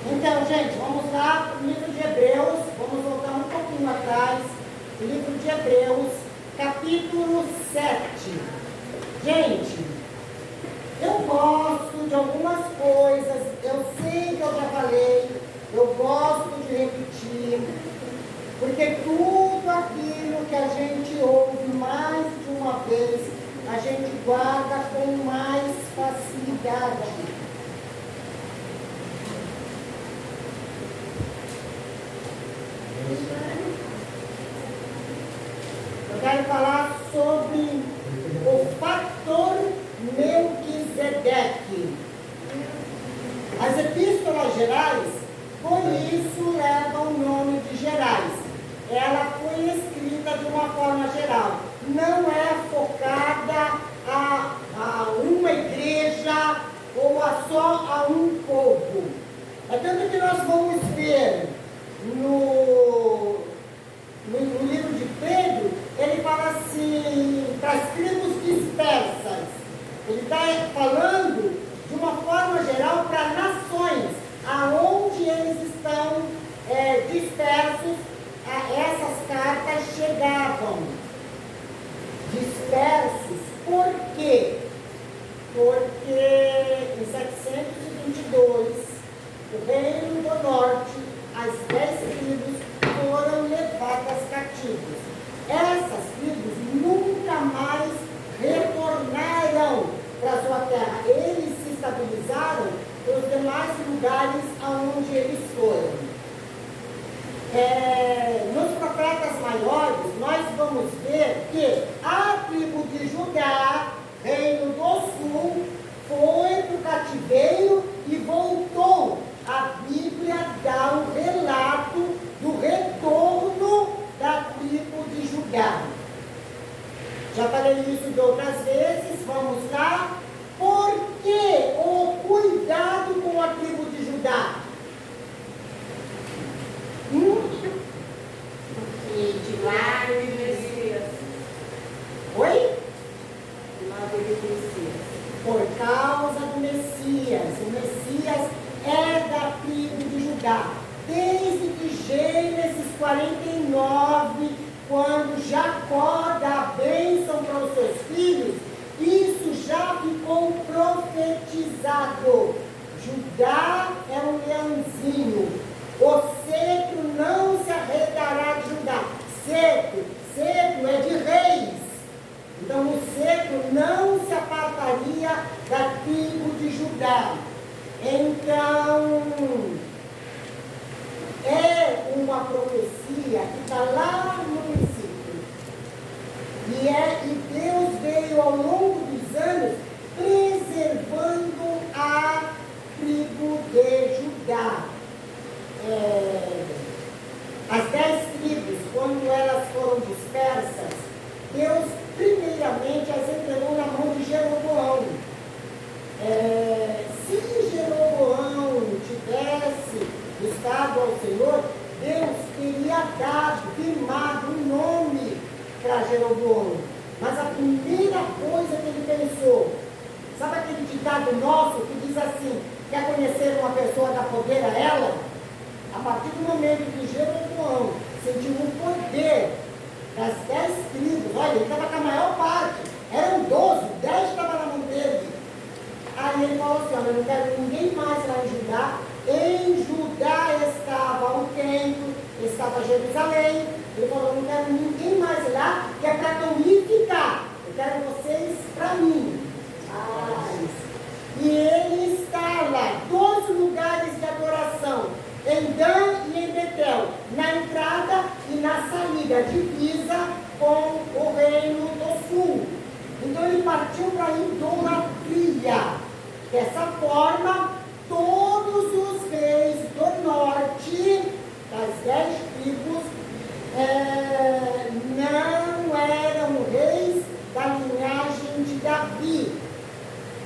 Então, gente, vamos lá para o livro de Hebreus, vamos voltar um pouquinho atrás, o livro de Hebreus, capítulo 7. Gente, eu gosto de algumas coisas, eu sei que eu já falei, eu gosto de repetir, porque tudo aquilo que a gente ouve mais de uma vez, a gente guarda com mais facilidade. Eu quero falar sobre o fator Melquisedeque. As epístolas gerais, por isso levam o nome de gerais. Ela foi escrita de uma forma geral. Não é focada a uma igreja ou só a um povo. É tanto que nós vamos ver no livro de Pedro, ele fala assim, para as tribos dispersas. Ele está falando de uma forma geral para nações, aonde eles estão dispersos, essas cartas chegavam. Dispersos, por quê? Porque em 722, o reino do norte, as 10 tribos foram levadas cativas. Essas tribos nunca mais retornaram para sua terra. Eles se estabilizaram nos demais lugares aonde eles foram. Nos profetas maiores, nós vamos ver que a tribo de Judá, reino do sul, foi para o cativeiro e voltou. A Bíblia dá um relato do retorno da tribo de Judá. Já falei isso de outras vezes, vamos lá. Por que o cuidado com a tribo de Judá? Porque de lá ele Messias. Oi? De lá ele Messias. Por causa do Messias. O Messias é da tribo de Judá. Desde que Gênesis 49, quando Jacó dá a bênção para os seus filhos, isso já ficou profetizado. Judá é um leãozinho. O cetro não se arredará de Judá. Cetro é de reis. Então o cetro não se apartaria da tribo de Judá. Então, é uma profecia que está lá no princípio. E Deus veio ao longo dos anos preservando a tribo de Judá. As 10 tribos, quando elas foram dispersas, Deus primeiramente as entregou na mão de Jeroboão. Se Jeroboão tivesse buscado ao Senhor, Deus teria dado, firmado um nome para Jeroboão. Mas a primeira coisa que ele pensou, sabe aquele ditado nosso que diz assim: quer conhecer uma pessoa, dá poder a ela? A partir do momento que Jeroboão sentiu o poder das 10 tribos, olha, ele estava com a maior parte, eram 12, 10 estavam na mão dele. Aí ele falou assim: olha, eu não quero ninguém mais lá em Judá. Em Judá estava o templo, estava Jerusalém. Ele falou: eu não quero ninguém mais lá, que é para eu me ficar. Eu quero vocês para mim. E ele está lá, 12 lugares de adoração, em Dan e em Betel, na entrada e na saída, divisa com o reino do sul. Então ele partiu para a idolatria. Dessa forma, todos os reis do norte, das 10 tribos, não eram reis da linhagem de Davi.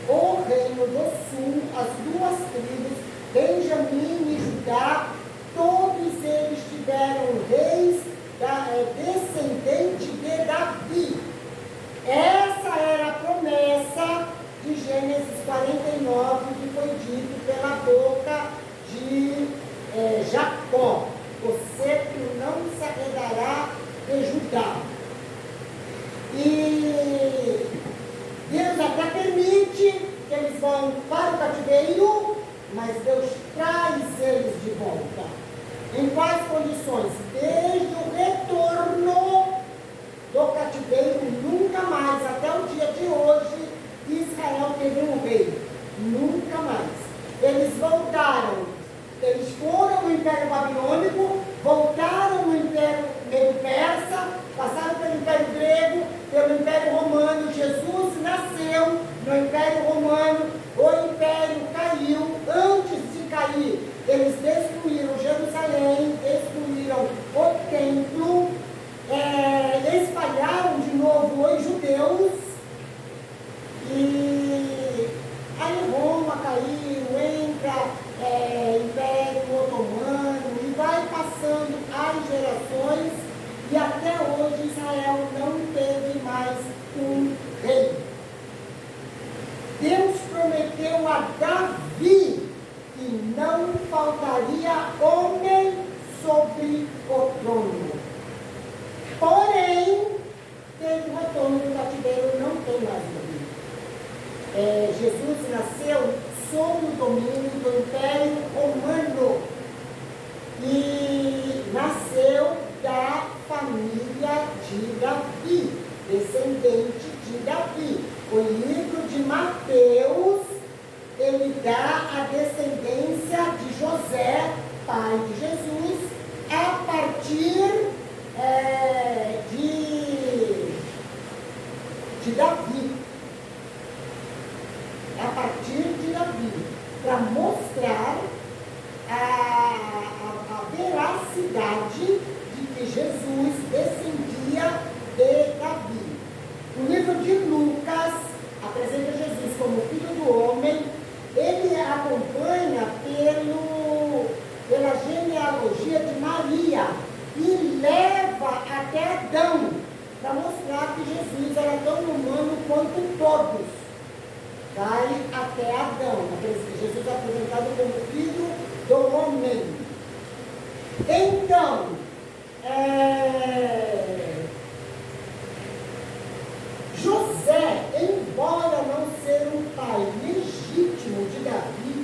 O reino do sul, as duas tribos, Benjamim e Judá, todos eles tiveram reis descendentes de Davi. Essa era a promessa de Gênesis 49, que foi dito pela boca de para o cativeiro, mas Deus traz eles de volta. Em quais condições? Desde o retorno do cativeiro, nunca mais, até o dia de hoje, Israel teve um rei. Nunca mais. Eles voltaram. Eles foram no Império Babilônico, voltaram no Império Medo-Persa, passaram pelo Império Grego, pelo Império Romano. Jesus nasceu no Império Romano, o Império caiu. Antes de cair, eles destruíram Jerusalém, destruíram o templo, espalharam de novo os judeus, e aí Roma caiu, entra Império Otomano, e vai passando as gerações, e até hoje Israel não teve mais um rei. Deus prometeu a Davi que não faltaria homem sobre o trono. Porém, teve o retorno do cativeiro, não tem mais rei. Jesus nasceu sob o domínio do Império Romano e nasceu da família de Davi, descendente de Davi. O livro de Mateus, ele dá a descendência de José, pai de Jesus, a partir de Davi. A partir de Davi, para mostrar a veracidade de que Jesus descendia de Davi. O livro de Lucas apresenta Jesus como filho do homem. Ele acompanha pela genealogia de Maria e leva até Adão, para mostrar que Jesus era tão humano quanto todos. Vai até Adão. Jesus é apresentado como filho do homem. Então, José, embora não ser um pai legítimo de Davi,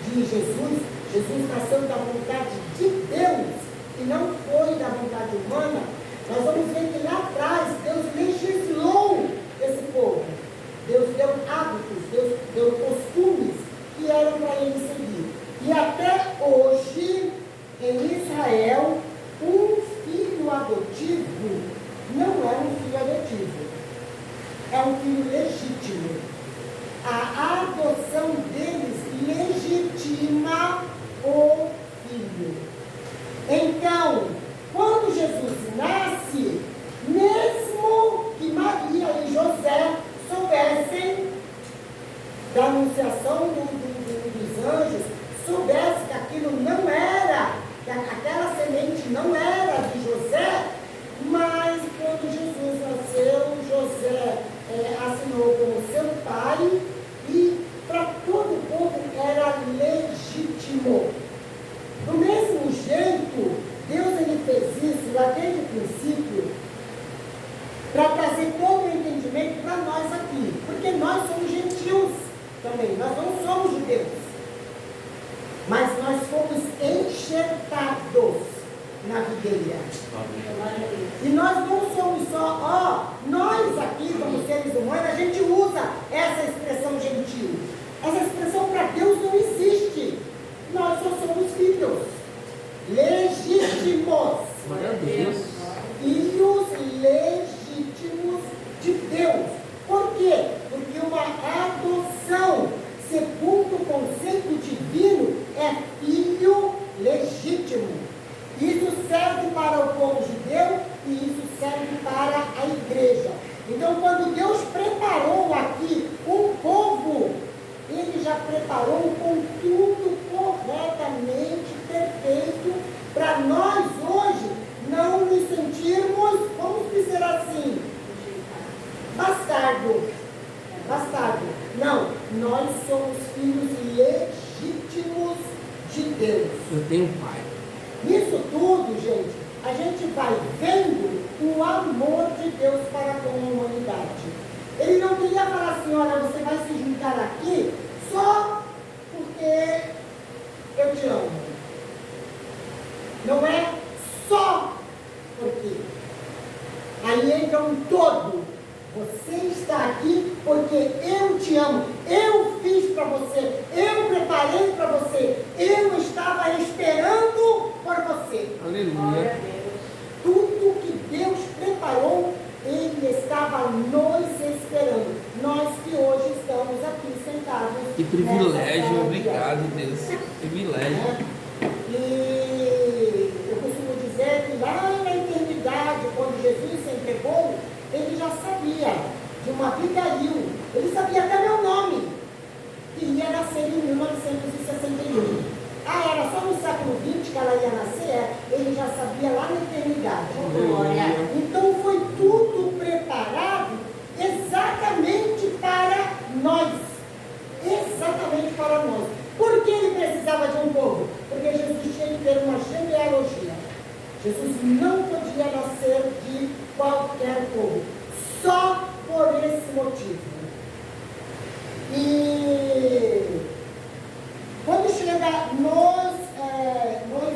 de Jesus, Jesus nasceu da vontade de Deus e não foi da vontade humana. Nós vamos ver que lá atrás Deus legislou esse povo. Deus deu hábitos, Deus deu costumes que eram para ele seguir. E até hoje, em Israel, um filho adotivo não é um filho adotivo, é um filho legítimo. A adoção deles legitima o filho. Então, quando Jesus nasce, mesmo que Maria e José soubessem da anunciação dos anjos, soubessem que aquilo não era, que aquela semente não era de José, mas quando Jesus nasceu, José assinou como seu pai e para todo o povo era legítimo. Do mesmo jeito, Deus ele fez isso lá desde o princípio, para trazer todo o entendimento para nós aqui, porque nós somos gentios também, nós não somos judeus, mas nós fomos enxertados na videira. E nós não somos só, nós aqui como seres humanos, a gente usa essa expressão gentil. Essa expressão para Deus não existe. Nós só somos filhos legítimos. Filhos legítimos de Deus. Por quê? Porque uma adoção, segundo o conceito divino, é filho legítimo. Isso serve para o povo judeu e isso serve para a igreja. Então, quando Deus preparou aqui um povo, Ele já preparou com tudo corretamente perfeito para nós hoje não nos sentirmos, vamos dizer assim, bastardo. Não, nós somos filhos legítimos de Deus. Eu tenho um pai. Nisso tudo, gente, a gente vai vendo o amor de Deus para com a humanidade. Ele não queria falar assim, olha, você vai se juntar aqui só porque eu te amo. Não é só porque. Aí entra um todo. Você está aqui porque eu te amo. Eu fiz para você. Eu preparei para você. Eu estava esperando por você. Glória a Aleluia. Deus. Tudo que Deus preparou, Ele estava nos esperando. Nós que hoje estamos aqui sentados. Que nessa privilégio, sala de obrigado, aula. Deus. Privilégio. Né? E eu costumo dizer que lá na eternidade, quando Jesus se entregou, ele já sabia de uma Abigail. Ele sabia até meu nome, que ia nascer em 1961. Ah, era só no século XX que ela ia nascer? Ele já sabia lá na eternidade. Glória. Então foi tudo preparado exatamente para nós. Exatamente para nós. Por que ele precisava de um povo? Porque Jesus tinha que ter uma genealogia. Jesus não podia nascer de qualquer povo. Só por esse motivo. E quando chega nos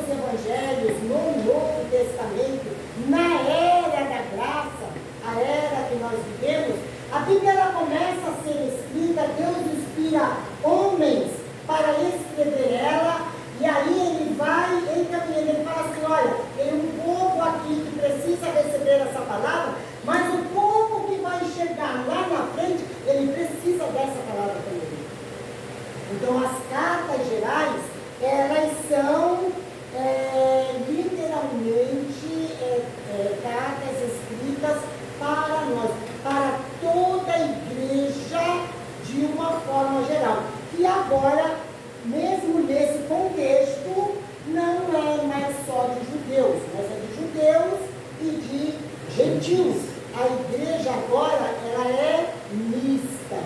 evangelhos, no Novo Testamento, na era da graça, a era que nós vivemos, a Bíblia ela começa a ser escrita, Deus inspira homens para escrever ela, e aí ele vai encaminhando, ele fala assim, olha, tem um povo aqui que precisa receber essa palavra, mas o povo que vai chegar lá na frente, ele precisa dessa palavra também. Então as cartas gerais, elas são literalmente cartas escritas para nós, para toda a igreja de uma forma geral. E agora, mesmo nesse contexto, não é mais só de judeus, mas é de judeus e de gentios. A igreja agora, ela é mista.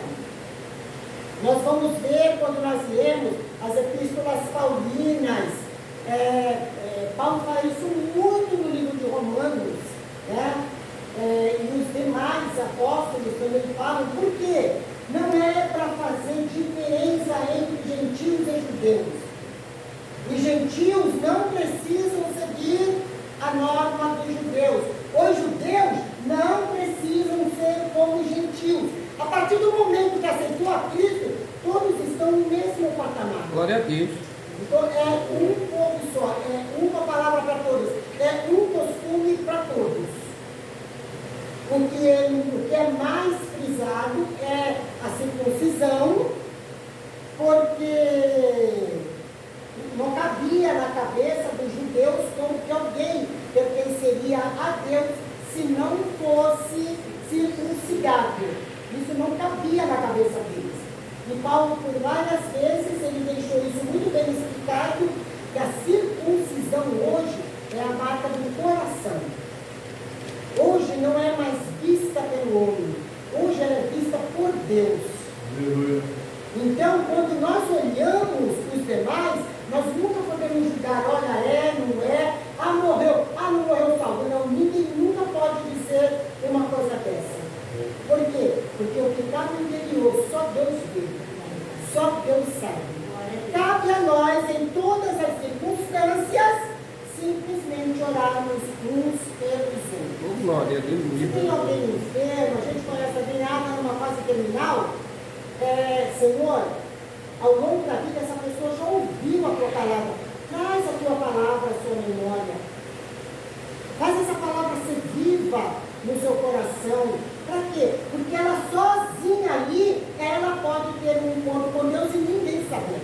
Nós vamos ver quando nós lemos as epístolas paulinas, Paulo fala isso muito no livro de Romanos, né? E os demais apóstolos também falam, por quê? Não é para fazer diferença entre gentios e judeus. Os gentios não precisam seguir a norma dos judeus. Os judeus não precisam ser como os gentios. A partir do momento que aceitou a Cristo, todos estão no mesmo patamar. Glória a Deus. Então é um povo só, é uma palavra para todos, é um costume para todos. O que é mais frisado é a circuncisão, porque não cabia na cabeça dos judeus como que alguém pertenceria a Deus se não fosse circuncidado. Isso não cabia na cabeça deles. E Paulo, por várias vezes, ele deixou isso muito bem explicado, que a circuncisão hoje é a marca do coração. Hoje não é mais vista pelo homem, hoje ela é vista por Deus. Aleluia. Então, quando nós olhamos os demais, nós nunca podemos julgar, olha, não é, não morreu salvo. Não, ninguém nunca pode dizer uma coisa dessa. Por quê? Porque o que está no interior, só Deus vê, só Deus sabe. Cabe a nós, em todas as circunstâncias, simplesmente orarmos uns pelos outros. Oh, glória, Se tem aleluia. alguém enfermo, a gente começa a ver numa fase terminal, Senhor, ao longo da vida essa pessoa já ouviu a tua palavra, traz a tua palavra à sua memória, faz essa palavra ser viva no seu coração. Para quê? Porque ela sozinha ali, ela pode ter um encontro com Deus e ninguém saber.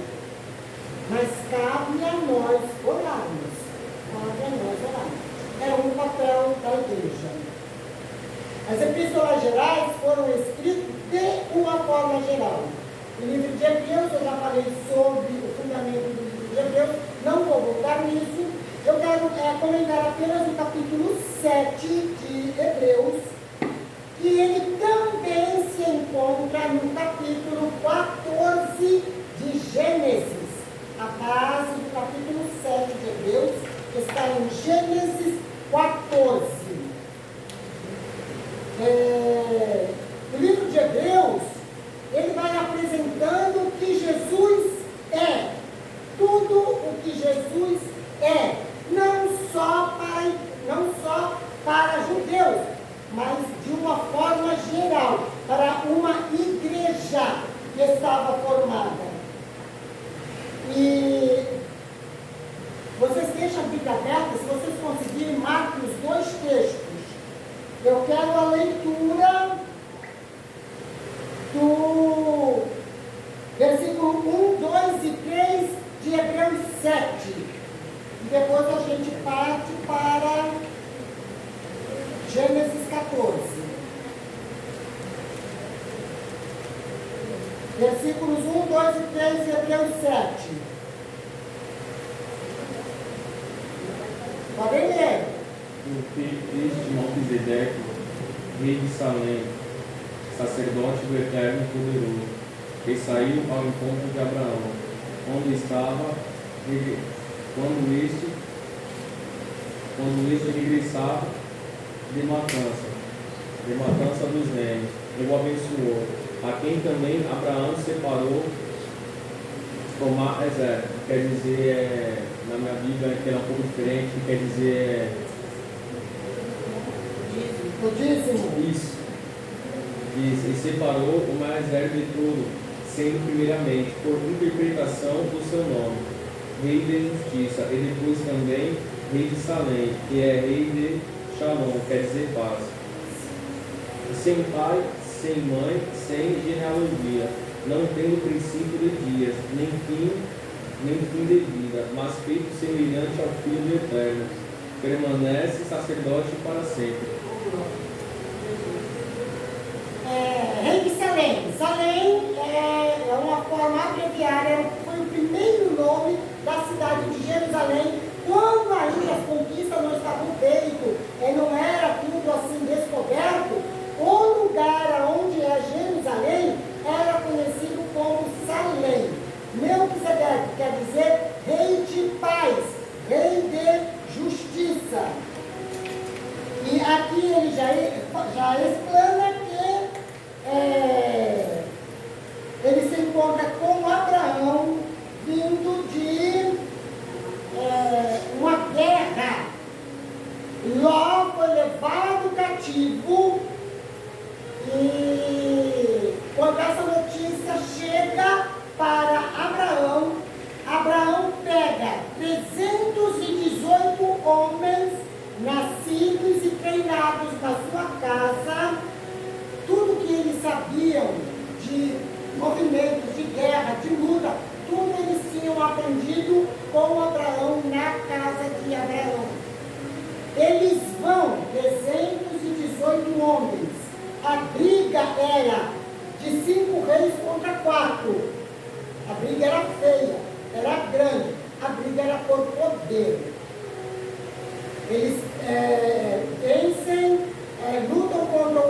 Mas cabe a nós orarmos. Cabe a nós orarmos. É um papel da igreja. As epístolas gerais foram escritas de uma forma geral. O livro de Hebreus, eu já falei sobre o fundamento do livro de Hebreus, não vou voltar nisso. Eu quero comentar apenas o capítulo 7 de Hebreus, que ele também se encontra no capítulo 14 de Gênesis. A base do capítulo 7 de Hebreus está em Gênesis 14. O livro de Hebreus, ele vai apresentando que Jesus deixa a Bíblia aberta, se vocês conseguirem, marquem os dois textos. Eu quero a leitura do versículo 1, 2 e 3 de Hebreus 7. E depois a gente parte para Gênesis 14. Versículos 1, 2 e 3 de Hebreus 7. Podem ler. Porque este Melquisedeque, rei de Salém, sacerdote do Eterno Poderoso, que saiu ao encontro de Abraão, onde estava quando este regressava de matança dos reis, e o abençoou, a quem também Abraão separou quer dizer, na minha Bíblia, que é um pouco diferente, quer dizer... O dízimo. Isso. E separou o mais velho de tudo, sendo primeiramente, por interpretação do seu nome, rei de justiça, e depois também rei de Salém, que é rei de Shalom, quer dizer paz. Sem pai, sem mãe, sem genealogia, não tendo princípio de dias, nem fim de vida, mas feito semelhante ao Filho do Eterno, permanece sacerdote para sempre. Rei de Salém. Salém é uma forma abreviada, foi o primeiro nome da cidade de Jerusalém, quando ainda as conquistas não estavam feitas, não era tudo assim descoberto. O lugar onde é Jerusalém era conhecido como Salém. Melquisedeque quer dizer rei de paz, rei de justiça. E aqui ele já explana que ele se encontra com Abraão vindo de uma guerra. Ló foi levado cativo e quando essa notícia chega para Abraão, Abraão pega 318 homens nascidos e treinados na sua casa, tudo que eles sabiam de movimentos, de guerra, de luta, tudo eles tinham aprendido com Abraão na casa de Abraão. Eles vão, 318 homens. A briga era de 5 reis contra 4. A briga era feia, era grande. A briga era por poder. Eles vencem, lutam contra a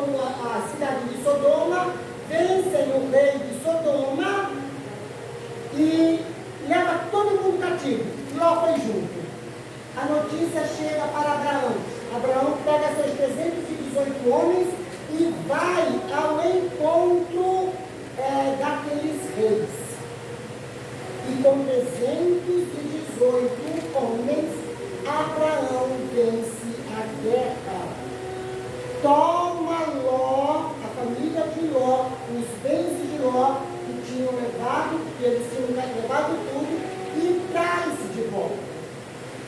cidade de Sodoma, vencem o rei de Sodoma e leva todo mundo cativo. Ló foi junto. A notícia chega para Abraão. Abraão pega seus 318 homens e vai ao encontro daqueles reis. E com 318 homens, Abraão vence a guerra. Toma Ló, a família de Ló, os bens de Ló que tinham levado, que eles tinham levado tudo, e traz de volta.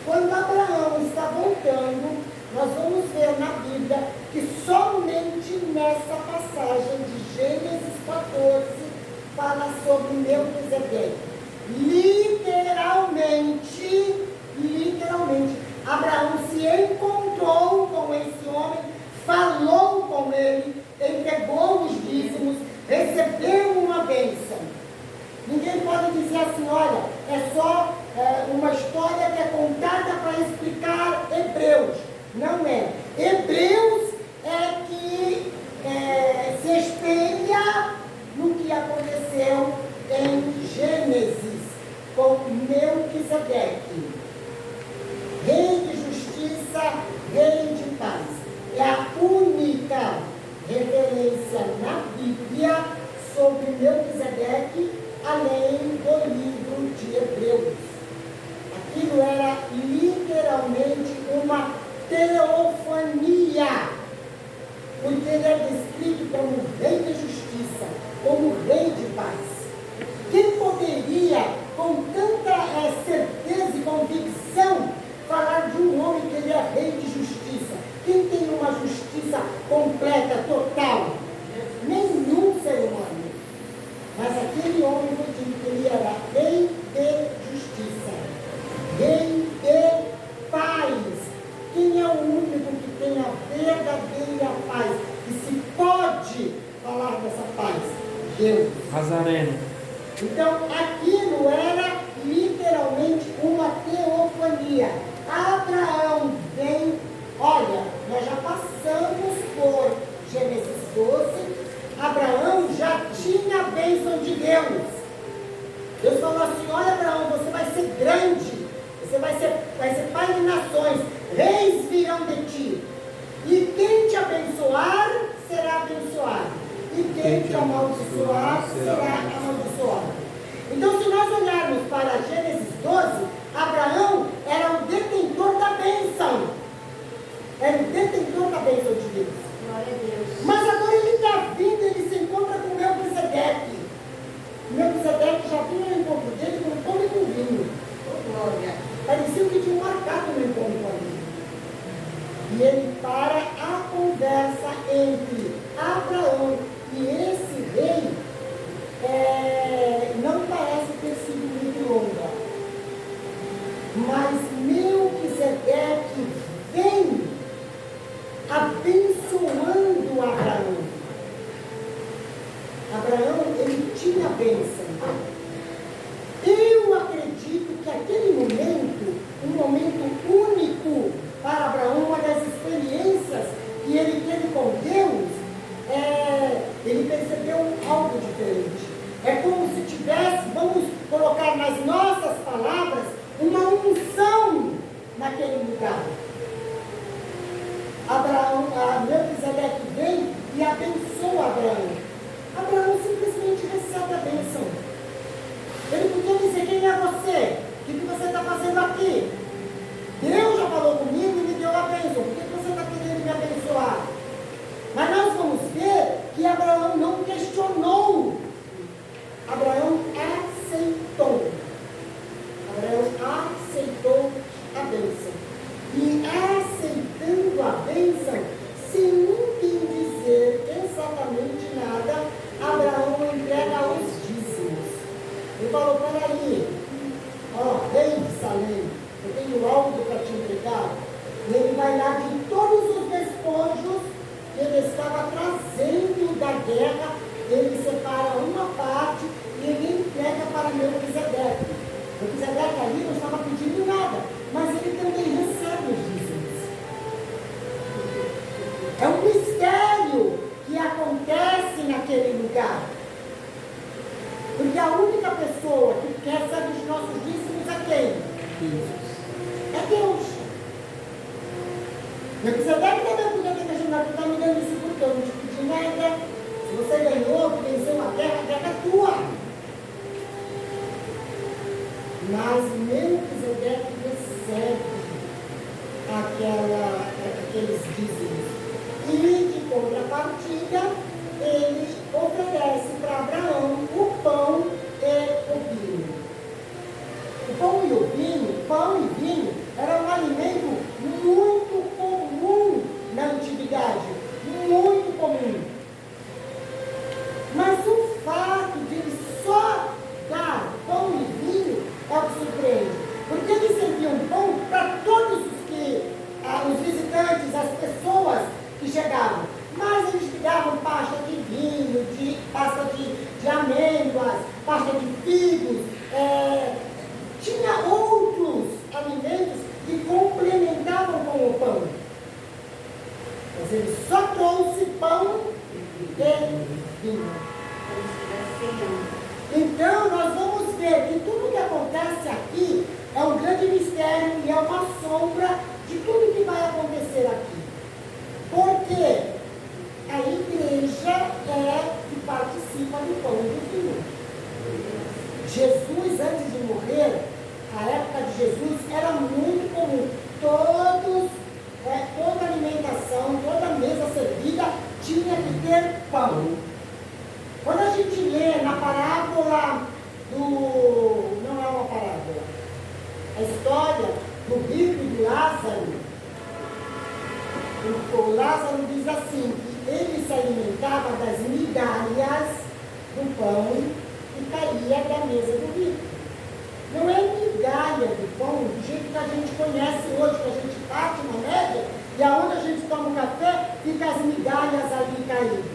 Quando Abraão está voltando, nós vamos ver na Bíblia que somente nessa passagem de Gênesis 14 fala sobre Melquisedeque. Literalmente, Abraão se encontrou com esse homem, falou com ele, entregou os dízimos, recebeu uma bênção. Ninguém pode dizer assim, olha, é só uma história que é contada para explicar Hebreus. Não é. Hebreus é que se espelha no que aconteceu em Gênesis com Melquisedeque, rei de justiça, rei de paz. É a única referência na Bíblia sobre Melquisedeque, além do livro de Hebreus. Aquilo era literalmente uma teofania, porque ele é descrito como rei de justiça, como rei de paz. Quem poderia, com tanta certeza e convicção, justiça completa, total. Nenhum ser humano. Mas aquele homem foi dito que ele era rei de justiça, rei de paz. Quem é o único que tem a verdadeira paz? E se pode falar dessa paz? Deus. Nazareno. Então, aquilo era literalmente uma teofania. Abraão vem, olha, nós já passamos por Gênesis 12, Abraão já tinha a bênção de Deus. Deus falou assim, olha Abraão, você vai ser grande, você vai ser pai de nações, reis virão de ti, e quem te abençoar, será abençoado. E quem te amaldiçoar será amaldiçoado. Então, se nós olharmos para Gênesis 12, Abraão era o detentor da bênção. Era o detentor da bênção de Deus. Glória a Deus. Mas agora ele está vindo, ele se encontra com Melquisedeque. Melquisedeque já vinha no encontro dele com pão e com vinho. Oh, glória. Parecia que tinha marcado no encontro com ele. E ele para a conversa entre Abraão e esse rei, não parece ter sido muito longa. Mas Melquisedeque vem abençoando Abraão. Abraão, ele tinha bênção. Eu acredito que aquele momento, um momento único para Abraão, uma das experiências que ele teve com Deus, ele percebeu algo diferente. É como se tivesse, vamos colocar nas nossas palavras, uma unção naquele lugar. Melquisedeque vem e abençoa Abraão. Abraão simplesmente recebe a bênção. Ele podia dizer, quem é você? O que você está fazendo aqui? Deus já falou comigo e me deu a bênção. Por que você está querendo me abençoar? Mas nós vamos ver que Abraão não questionou. Abraão aceitou. Abraão aceitou a bênção. E aceitando a bênção, sem ninguém dizer exatamente nada, Abraão entrega os dízimos. Ele falou, peraí, rei de Salém, eu tenho algo para te entregar. E ele vai lá de todos os despojos que ele estava trazendo da guerra, ele separa uma parte e ele entrega para Melquisedeque. Melquisedeque ali não estava pedindo nada, mas ele também recebe os dízimos. É um mistério que acontece naquele lugar. Porque a única pessoa que recebe os nossos dízimos é quem? É Deus. Melquisedeque também podia ter questionado, tu está me dando isso porque eu não te pedi nada. Se você ganhou, tu venceu a guerra é tua. Mas Melquisedeque recebe aqueles dízimos. E, de contrapartida, ele oferece para Abraão o pão e o vinho. O pão e o vinho, pão e vinho, era um alimento muito comum na antiguidade. Muito comum. Mas o fato de ele só dar pão e vinho é o que surpreende. Porque eles serviam pão para todos os visitantes, as pessoas que chegavam. Mas eles pegavam pasta de vinho, pasta de amêndoas, pasta de figos. Tinha outros alimentos que complementavam com o pão. Mas ele só trouxe pão e vinho. Então, nós vamos ver que tudo que acontece aqui é um grande mistério e é uma sombra de tudo que vai acontecer aqui. Porque a igreja é que participa do pão e do vinho. Jesus, antes de morrer, a época de Jesus era muito comum. Toda alimentação, toda mesa servida tinha que ter pão. Quando a gente lê na parábola não é uma parábola, a história do rico e do Lázaro, diz assim, que ele se alimentava das migalhas do pão que caía da mesa do rico. Não é migalha do pão do jeito que a gente conhece hoje, que a gente bate na média, e aonde a gente toma um café, fica as migalhas ali caídas.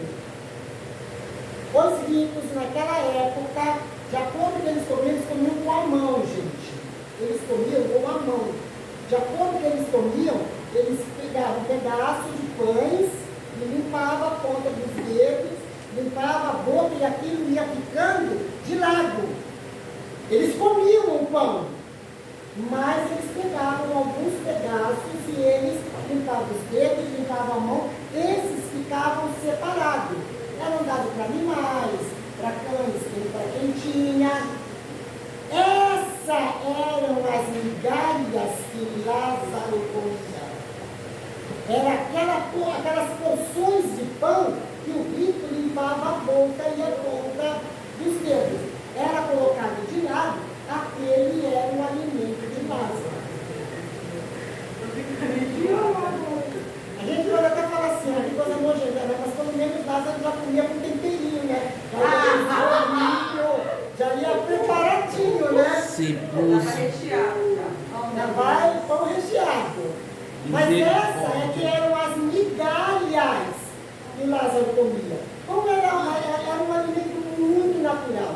Os ricos, naquela época, de acordo com que eles comiam com a mão, gente. Eles comiam com a mão. De acordo com que eles comiam, eles pegavam um pedaço de pães e limpavam a ponta dos dedos, limpavam a boca e aquilo ia ficando de lado. Eles comiam o pão, mas eles pegavam alguns pedaços e eles limpavam os dedos, limpavam a mão, esses ficavam separados. Eram dados para animais, para cães, para quem tinha. Essas eram as migalhas que Lázaro comia. Era aquelas porções de pão que o rico limpava a boca e a ponta dos dedos. Era colocado de lado, aquele era o alimento de Lázaro. A gente pode até falar assim, que coisa nojenta, né? Mas pelo menos Lázaro já comia com temperinho, né? Já ia preparadinho, né? Já vai pão recheado. Mas essa é que eram as migalhas que Lázaro comia. Como era um alimento muito natural.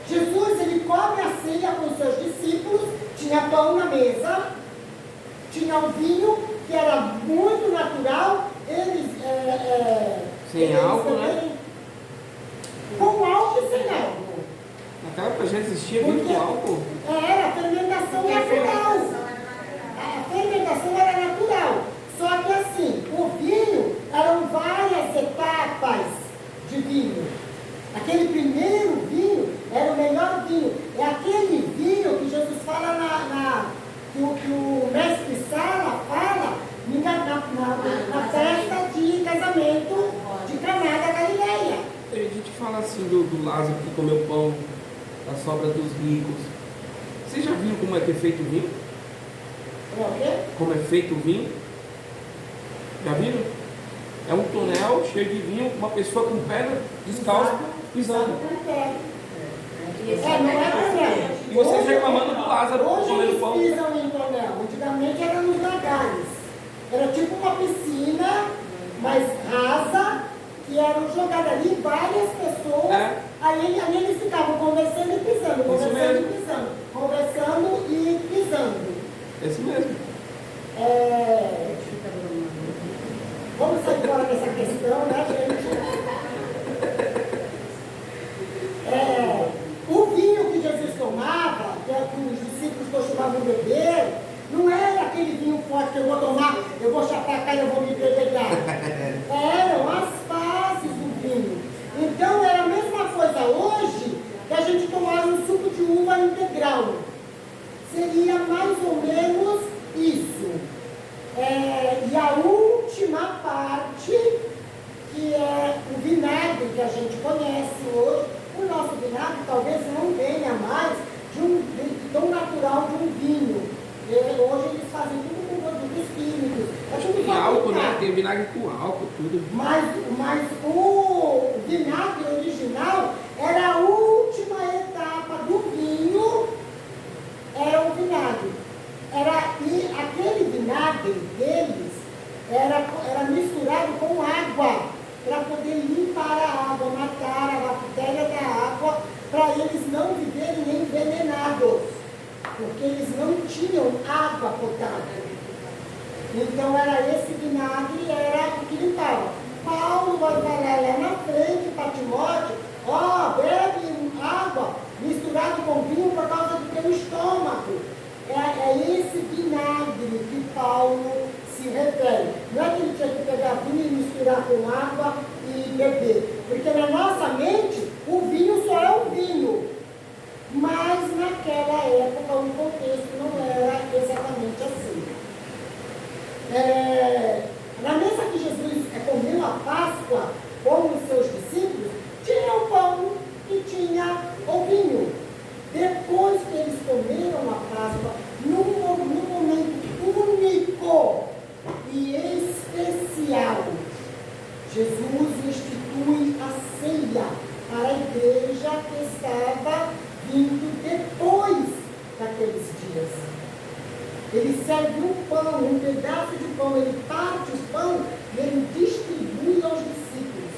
Jesus, ele come a ceia com os seus discípulos, tinha pão na mesa, tinha o vinho, que era muito natural, sem álcool, né? Com álcool e sem álcool. Naquela época já existia vinho com álcool? Era fermentação natural. A fermentação era natural. Só que assim, o vinho eram várias etapas de vinho. Aquele primeiro vinho era o melhor vinho. É aquele vinho que Jesus fala que o mestre Sala fala na festa de casamento de Caná da Galileia. A gente fala assim do Lázaro que comeu pão, da sobra dos ricos. Você já viu como é que é feito o vinho? O quê? Como é feito o vinho? Já viram? É um tonel cheio de vinho, uma pessoa com perna descalça pisando. Não é tonel. E vocês reclamando do Lázaro Hoje comendo eles pão. pisam em tonel. Antigamente era nos lagares. Era tipo uma piscina, mais rasa, que eram jogadas ali várias pessoas. É. Aí eles ficavam conversando e pisando, conversando e pisando, conversando e pisando. Esse mesmo. Vamos sair fora dessa questão, né, gente? O vinho que Jesus tomava, que é o que os discípulos costumavam beber, não era aquele vinho forte que eu vou tomar, eu vou chapar cá e eu vou me bebegar. Eram as fases do vinho. Então era a mesma coisa hoje que a gente tomar um suco de uva integral. Seria mais ou menos isso. E a última parte, que é o vinagre que a gente conhece hoje, o nosso vinagre talvez não venha mais tão natural de um vinho. Hoje eles fazem tudo com produtos químicos. Tem álcool, né? Tem vinagre com álcool, tudo. Mas o vinagre original era a última etapa do vinho, era o vinagre. E aquele vinagre deles era misturado com água, para poder limpar a água, matar a bactéria da água, para eles não viverem envenenados, porque eles não tinham água potável. Então era esse vinagre, era o que limpava. Paulo vai falar lá na frente para Timóteo, bebe água misturado com vinho por causa do teu estômago. É esse vinagre que Paulo se refere. Não é que ele tinha que pegar vinho e misturar com água e beber. Porque na nossa mente, o vinho só é o vinho. Mas naquela época o contexto não era exatamente assim. Na mesa que Jesus comeu a Páscoa com os seus discípulos, tinha o pão e tinha o vinho. Depois que eles comeram a Páscoa, num momento único e especial, serve um pão, um pedaço de pão, ele parte o pão e ele distribui aos discípulos.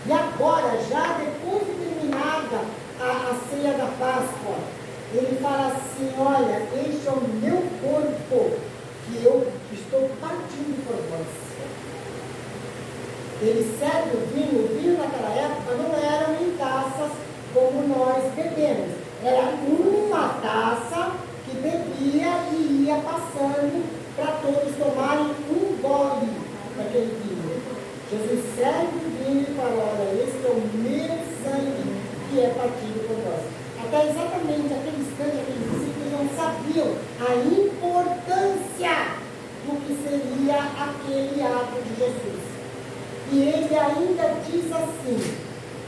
E agora, já depois de terminada a ceia da Páscoa, ele fala assim, olha, este é o meu corpo que eu estou partindo por vós. Ele serve o vinho naquela época não eram em taças como nós bebemos. Era uma taça que bebia e ia passando para todos tomarem um gole daquele vinho. Jesus serve o vinho e fala, olha, esse é o meu sangue que é partido por vós. Até exatamente aquele instante, aqueles discípulos não sabiam a importância do que seria aquele ato de Jesus. E ele ainda diz assim,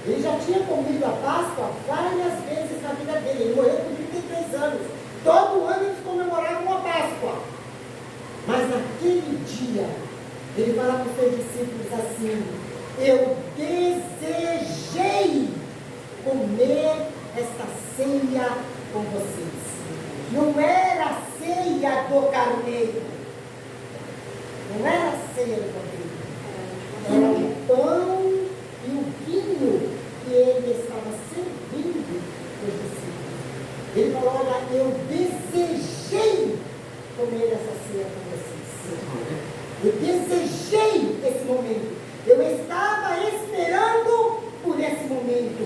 ele já tinha comido a Páscoa várias vezes na vida dele, ele morreu com 33 anos, todo ano eles comemoravam a Páscoa, mas naquele dia, ele fala para os seus discípulos assim, eu desejei comer esta ceia com vocês. Não era a ceia do carneiro, não era a ceia do carneiro, era o pão e o vinho que ele estava servindo aos discípulos. Ele falou, olha, eu desejei comer essa ceia com vocês. Eu desejei esse momento. Eu estava esperando por esse momento.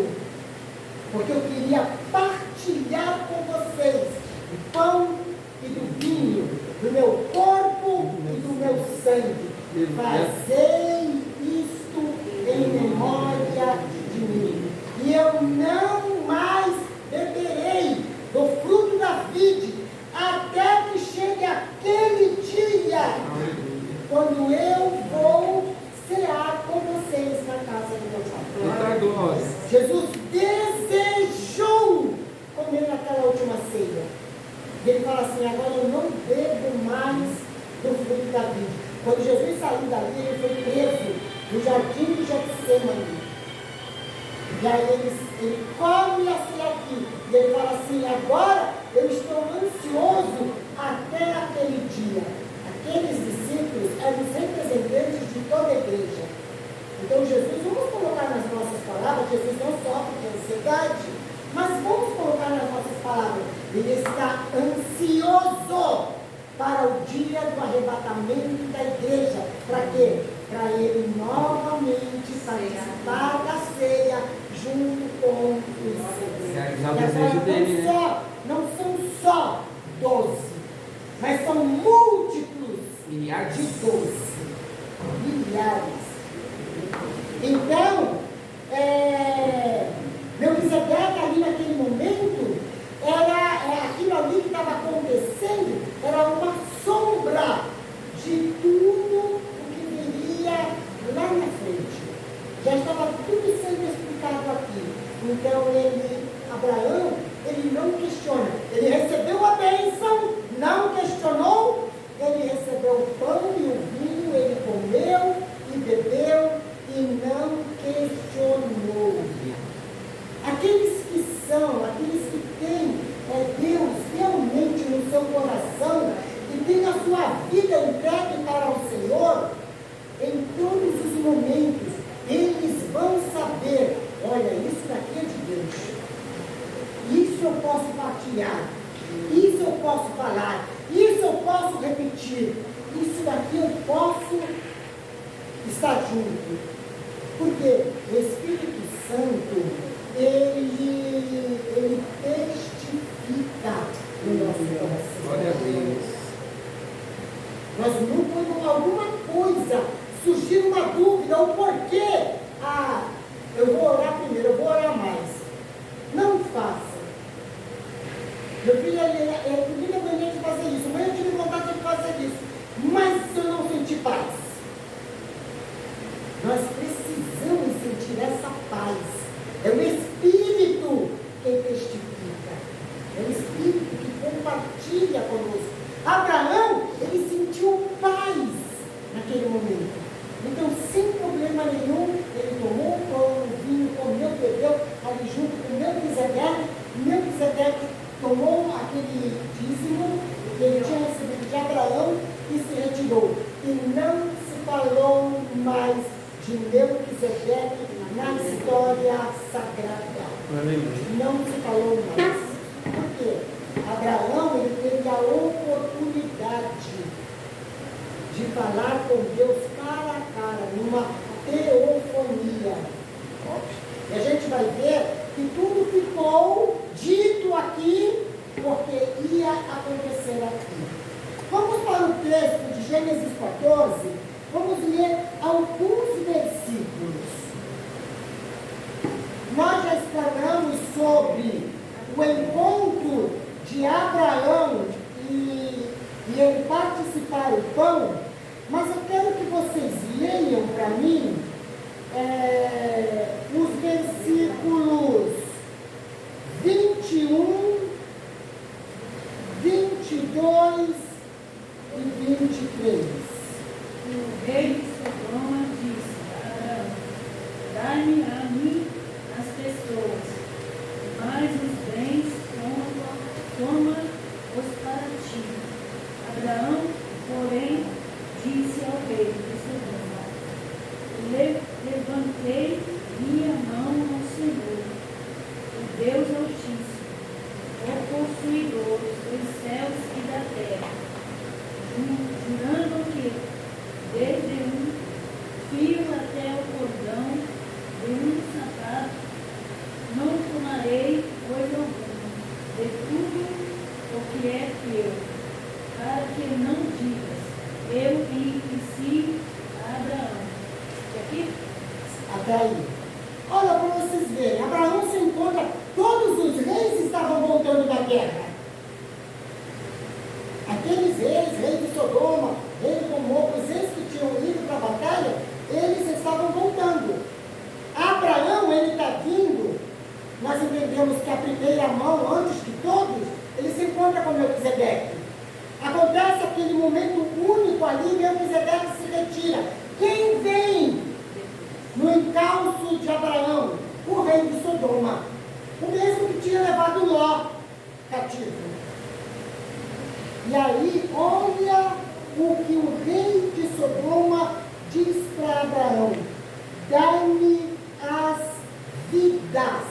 Porque eu queria partilhar com vocês do pão e do vinho, do meu corpo e do meu sangue. Fazei isto em memória de mim. E eu não mais beberei do fruto da vide, até que chegue aquele dia, quando eu vou cear com vocês na casa do meu Pai. Jesus desejou comer naquela última ceia. E ele fala assim, agora eu não bebo mais do fruto da vide. Quando Jesus saiu dali, ele foi preso no jardim de Getsemane. E aí ele come a ceia aqui. E ele fala assim, agora eu estou ansioso até aquele dia. Aqueles discípulos eram os representantes de toda a igreja. Então Jesus, vamos colocar nas nossas palavras, Jesus não sofre de ansiedade, mas vamos colocar nas nossas palavras, ele está ansioso para o dia do arrebatamento da igreja. Para quê? Para ele novamente participar da ceia junto com os seus. Não são só 12, mas são múltiplos milhares de 12. Milhares. Então, Melquisedeque ali naquele momento, aquilo ali que estava acontecendo, era uma sombra de tudo o que viria lá na frente. Já estava tudo sendo explicado aqui. Então, Abraão, ele não questiona. Ele recebeu a bênção, não questionou, ele recebeu o pão e o vinho, ele comeu e bebeu e não questionou. Aqueles que têm Deus realmente no seu coração e têm a sua vida entregue para o Senhor, em todos os momentos, eles vão saber, olha, isso daqui é de Deus. Isso eu posso partilhar, isso eu posso falar, isso eu posso repetir, isso daqui eu posso estar junto. Porque o Espírito Santo, ele testifica no nosso coração. Glória a Deus. Mas quando alguma coisa surgir uma dúvida, o porquê, eu vou orar primeiro, eu vou orar mais. Não faça. Meu filho, eu tive vontade de fazer isso, mas eu tive vontade de fazer isso, mas eu não senti paz. Nós precisamos sentir essa paz. É o Espírito que testifica. É o Espírito que compartilha conosco. Abraão, ele sentiu paz naquele momento. Então, sem problema nenhum, ele tomou o pão, o vinho, comeu, bebeu, ali junto com Melquisedeque. Melquisedeque tomou aquele dízimo que ele tinha recebido de Abraão não se falou mais de Melquisedeque na história sagrada. Não se falou mais. Por quê? Abraão ele teve a oportunidade de falar com Deus cara a cara, numa teofonia. E a gente vai ver que tudo ficou dito aqui, porque ia acontecer aqui. Vamos para o texto de Gênesis 14, vamos ler alguns versículos. Nós já explanamos sobre o encontro de Abraão e ele participar do pão, mas eu quero que vocês leiam para mim os versículos 21, 22 e 23. O rei de Sodoma disse a Abraão: dá-me a mim as pessoas, mas os bens toma-os para ti. Abraão, porém, disse ao rei de Sodoma: levantei minha mão ao Senhor, o Deus Altíssimo, o possuidor dos céus e da terra, jurando que desde um fio até o cordão de um sapato não tomarei coisa alguma de tudo o que é teu, para que não digas, eu enriqueci a Abraão. E aqui? Até aí. Olha para vocês verem, Abraão se encontra, todos os reis estavam voltando da guerra. Aqueles reis de Sodoma, reis de Gomorra, os reis que tinham ido para a batalha, eles estavam voltando. Abraão, ele está vindo, nós entendemos que a primeira mão, antes de todos, ele se encontra com Melquisedeque. Acontece aquele momento único ali, Melquisedeque se retira. Quem vem no encalço de Abraão? O rei de Sodoma. O mesmo que tinha levado Ló cativo. E aí, olha o que o rei de Sodoma diz para Abraão: dá-me as vidas,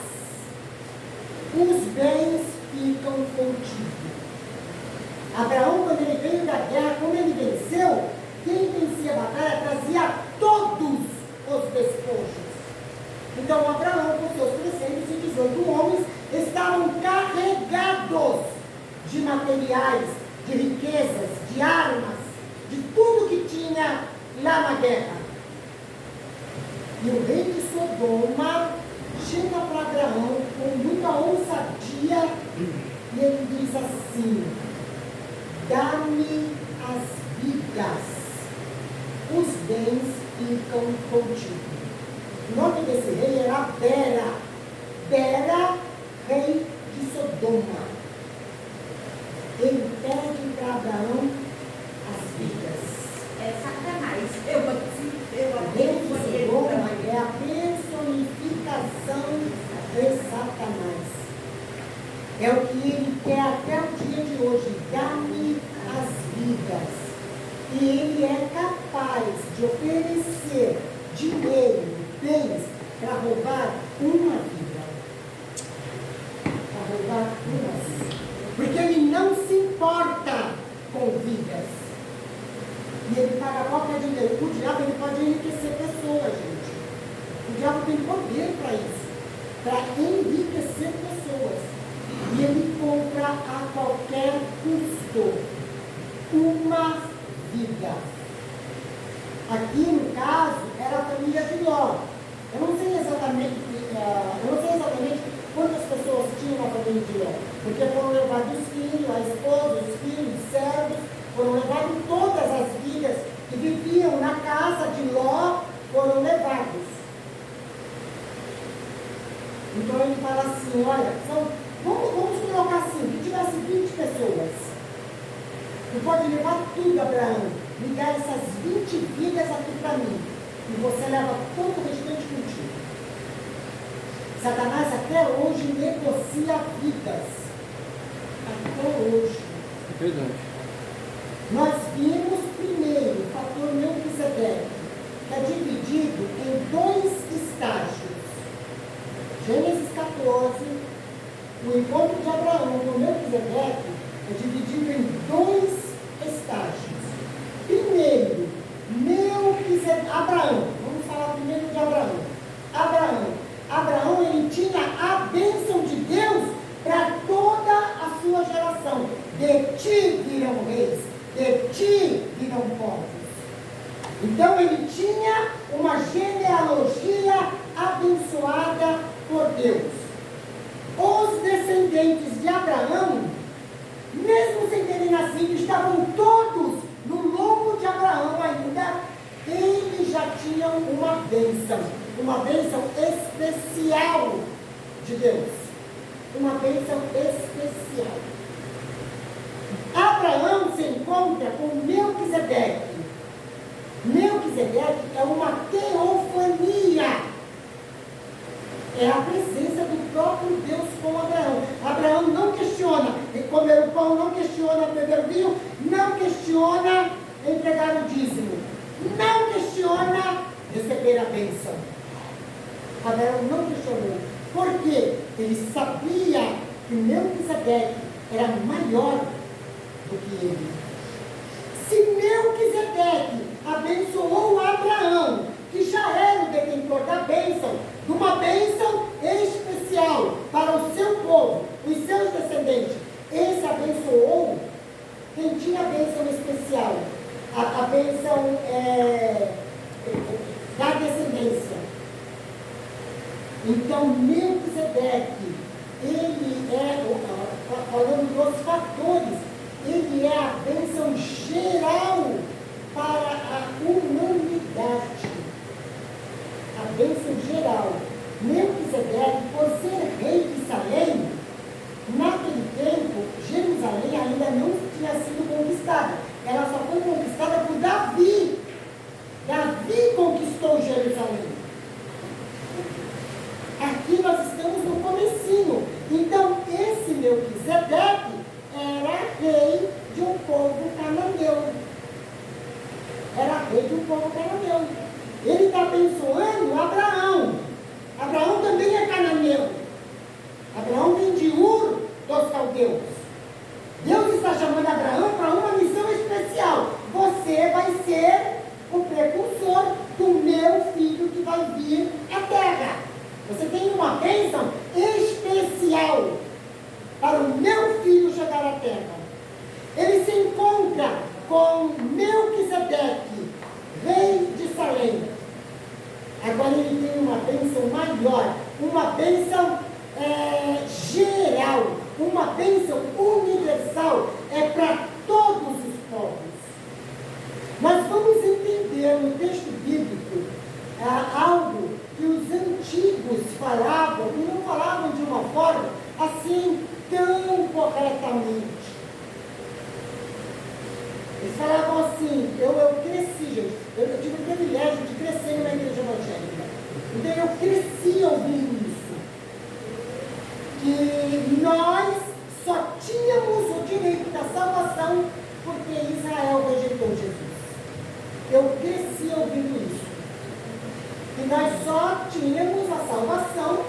os bens ficam contigo. Abraão, quando ele veio da guerra, como ele venceu, quem vencia a batalha trazia todos os despojos. Então, Abraão, com seus 318 homens, estavam carregados de materiais, de riquezas, de armas, de tudo que tinha lá na guerra. E o rei de Sodoma chega para Abraão com muita ousadia e ele diz assim: dá-me as vidas, os bens ficam contigo. O nome desse rei era Bera. Bera, rei de Sodoma. Ele pede para Abraão as vidas. É Satanás. O rei de Sodoma é a personificação de Satanás. É o que ele quer até o dia de hoje. Dá-me as vidas. E ele é capaz de oferecer dinheiro, bens, para roubar uma vida. Para roubar uma vida. Porque ele não se importa com vidas. E ele paga qualquer dinheiro. O diabo ele pode enriquecer pessoas, gente. O diabo tem poder para isso. Para enriquecer pessoas. E ele compra a qualquer custo uma vida. Aqui no caso era a família de Ló. Eu não sei exatamente quantas pessoas tinham na família de Ló, porque foram levados os filhos, a esposa, os filhos, os servos, foram levados todas as vidas que viviam na casa de Ló, foram levados. Então ele fala assim, olha, vamos colocar assim, que tivesse 20 pessoas. Tu pode levar tudo, Abraão, me dá essas 20 vidas aqui para mim, e você leva todo o restante contigo. Satanás até hoje negocia vidas. Até hoje. Verdade. Nós vimos primeiro o fator de ti virão reis, de ti virão povos. Então ele tinha uma genealogia abençoada por Deus. Os descendentes de Abraão, mesmo sem terem nascido, estavam todos no lombo de Abraão ainda. Eles já tinham uma bênção especial de Deus. Uma bênção especial. Abraão se encontra com Melquisedeque. Melquisedeque é uma teofania. É a presença do próprio Deus com Abraão. Abraão não questiona comer o pão, não questiona beber o vinho, não questiona entregar o dízimo, não questiona receber a bênção. Abraão não questionou. Por quê? Ele sabia que Melquisedeque era maior do que ele. Se Melquisedeque abençoou Abraão, que já era o detentor da bênção, de uma bênção especial para o seu povo, os seus descendentes, esse abençoou quem tinha a bênção especial, a bênção da descendência. Então, Melquisedeque, ele é, falando dos fatores, ele é a bênção geral para a humanidade. A bênção geral. Melquisedeque, por ser rei de Salém, naquele tempo, Jerusalém ainda não tinha sido conquistada. Ela só foi conquistada por Davi. Davi conquistou Jerusalém. Aqui nós estamos no comecinho. Então, esse Melquisedeque era rei de um povo cananeu. Era rei de um povo cananeu. Ele está abençoando Abraão. Abraão também é cananeu. Abraão vem de Ur dos caldeus. Deus está chamando Abraão para uma missão especial. Você vai ser o precursor do meu filho que vai vir à terra. Você tem uma bênção especial para o meu filho chegar à terra. Ele se encontra com Melquisedeque, rei de Salém. Agora ele tem uma bênção maior, uma bênção geral, uma bênção universal, é para todos os povos. Nós vamos entender no texto bíblico algo que os antigos falavam, e não falavam de uma forma assim tão corretamente. Eles falavam assim, eu cresci, gente, eu tive o privilégio de crescer numa igreja evangélica. Então eu cresci ouvindo isso. Que nós só tínhamos o direito da salvação porque Israel rejeitou Jesus. Eu cresci ouvindo isso. Que nós só tínhamos a salvação,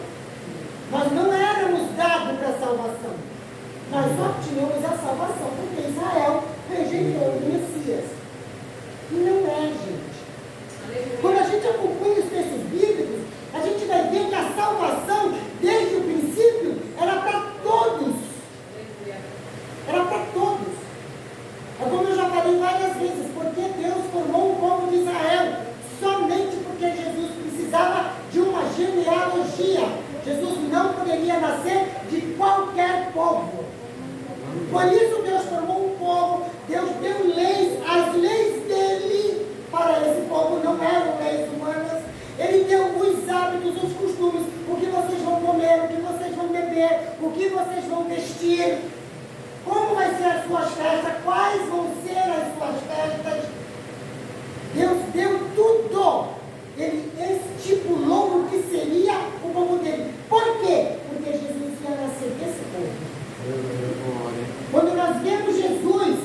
nós não éramos dados para a salvação. Nós só tínhamos a salvação porque Israel rejeitou o Messias. E não é, gente. Quando a gente acompanha os textos bíblicos, a gente vai ver que a salvação, desde o princípio, era para todos. Era para todos. É como eu já falei várias vezes, porque Deus formou o povo de Israel somente porque Jesus precisava de uma genealogia. Jesus não poderia nascer de qualquer povo. Por isso Deus formou um povo, Deus deu leis, as leis dele para esse povo não eram leis humanas. Ele deu os hábitos, os costumes, o que vocês vão comer, o que vocês vão beber, o que vocês vão vestir, como vai ser as suas festas, quais vão ser as suas festas. Deus deu tudo. Ele estipulou o que seria o povo dele. Por quê? Porque Jesus ia nascer desse povo. Quando nós vemos Jesus,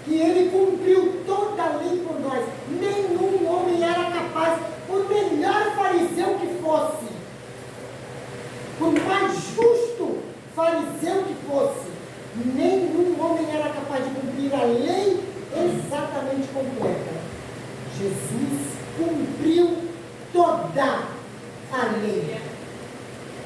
que ele cumpriu toda a lei por nós, nenhum homem era capaz, por melhor fariseu que fosse, por mais justo fariseu que fosse, nenhum homem era capaz de cumprir a lei exatamente completa. Jesus cumpriu toda a lei.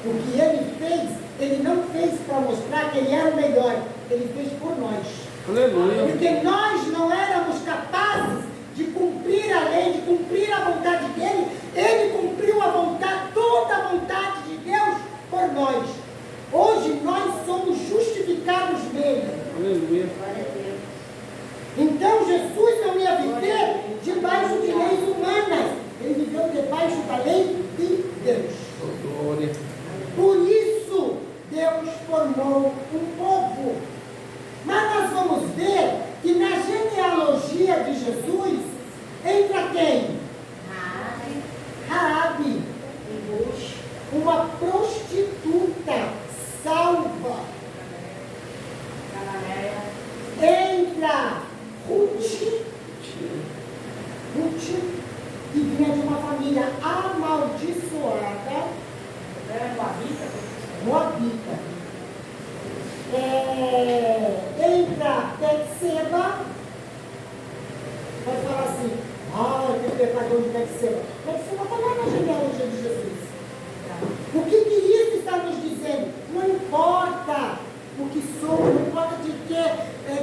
O que ele fez, ele não fez para mostrar que ele era o melhor. Ele fez por nós. Aleluia. Porque nós não éramos capazes de cumprir a lei, de cumprir a vontade dele. Ele cumpriu a vontade, toda a vontade de Deus por nós. Hoje nós somos justificados nele. Aleluia. Glória a Deus. Então Jesus não ia viver debaixo de leis humanas. Ele viveu debaixo da lei de Deus. Oh, glória. Por isso Deus formou um povo. Mas nós vamos ver que na genealogia de Jesus entra quem? Raabe, uma prostituta salva. Entra Ruth, que vinha de uma família amaldiçoada, Moabita. Entra Betseba. Pode falar assim, que pecador de Betseba. Betseba está lá na genealogia de Jesus. O que isso está nos dizendo? Não importa o que somos, não importa de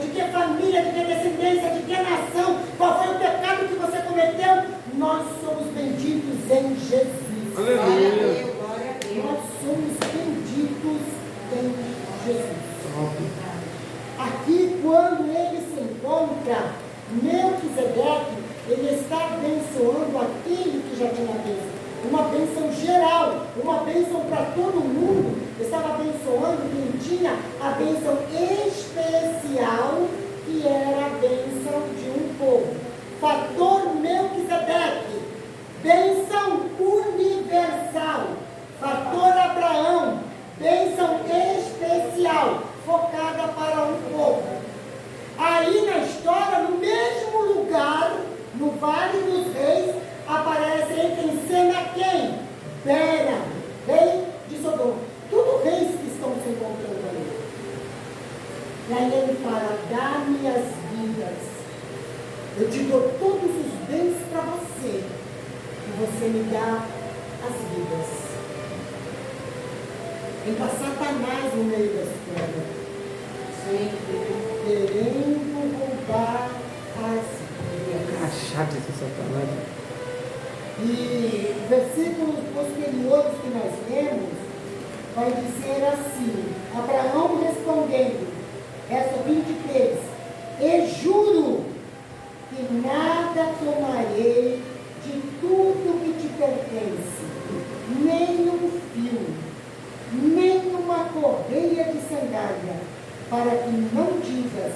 que família, de que descendência, de que nação, qual foi o pecado que você cometeu, nós somos benditos em Jesus. Aleluia. Glória a Deus. Nós somos benditos em Jesus. Aqui, quando ele se encontra, Melquisedeque, ele está abençoando aquele que já tinha bênção. Uma bênção geral, uma bênção para todo mundo. Estava abençoando quem tinha a bênção especial, que era a bênção de um povo. Fator Melquisedeque, bênção universal. Fator Abraão, bênção especial, focada para um povo. Aí na história, no mesmo lugar, no Vale dos Reis, aparece, entra em cena quem? Bera, rei de Sodoma. Tudo reis que estão se encontrando ali. E aí ele fala, dá-me as vidas. Eu te dou todos os bens para você. E você me dá as vidas. Entra Satanás no meio da história. Querendo roubar as vidas. Achado esse Satanás. E versículos posteriores que nós lemos, vai dizer assim, Abraão respondendo, verso 23, e juro que nada tomarei de tudo que te pertence, nem um fio, nem uma correia de sandália, para que não digas,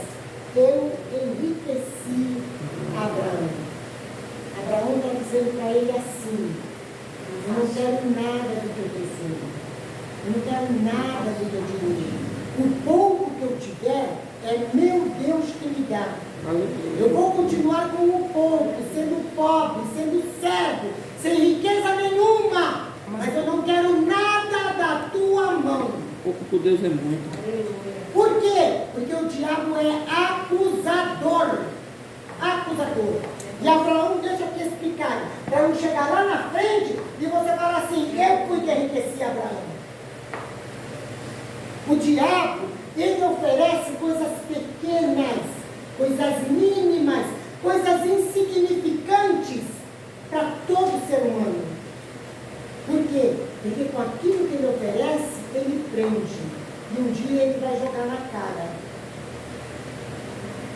eu enriqueci Abraão. Abraão está dizendo para ele assim, eu não quero nada do teu tesouro, eu não quero nada do teu dinheiro. O pouco que eu te der é meu Deus que me dá. Eu vou continuar com o pouco, sendo pobre, sendo cego, sem riqueza nenhuma, mas eu não quero nada da tua mão. Pouco por Deus é muito. Por quê? Porque o diabo é acusador. Acusador. E Abraão, deixa eu te explicar, para não chegar lá na frente e você falar assim, eu fui que enriqueci Abraão. O diabo, ele oferece coisas pequenas, coisas mínimas, coisas insignificantes para todo ser humano. Por quê? Porque com aquilo que ele oferece, ele prende. E um dia ele vai jogar na cara.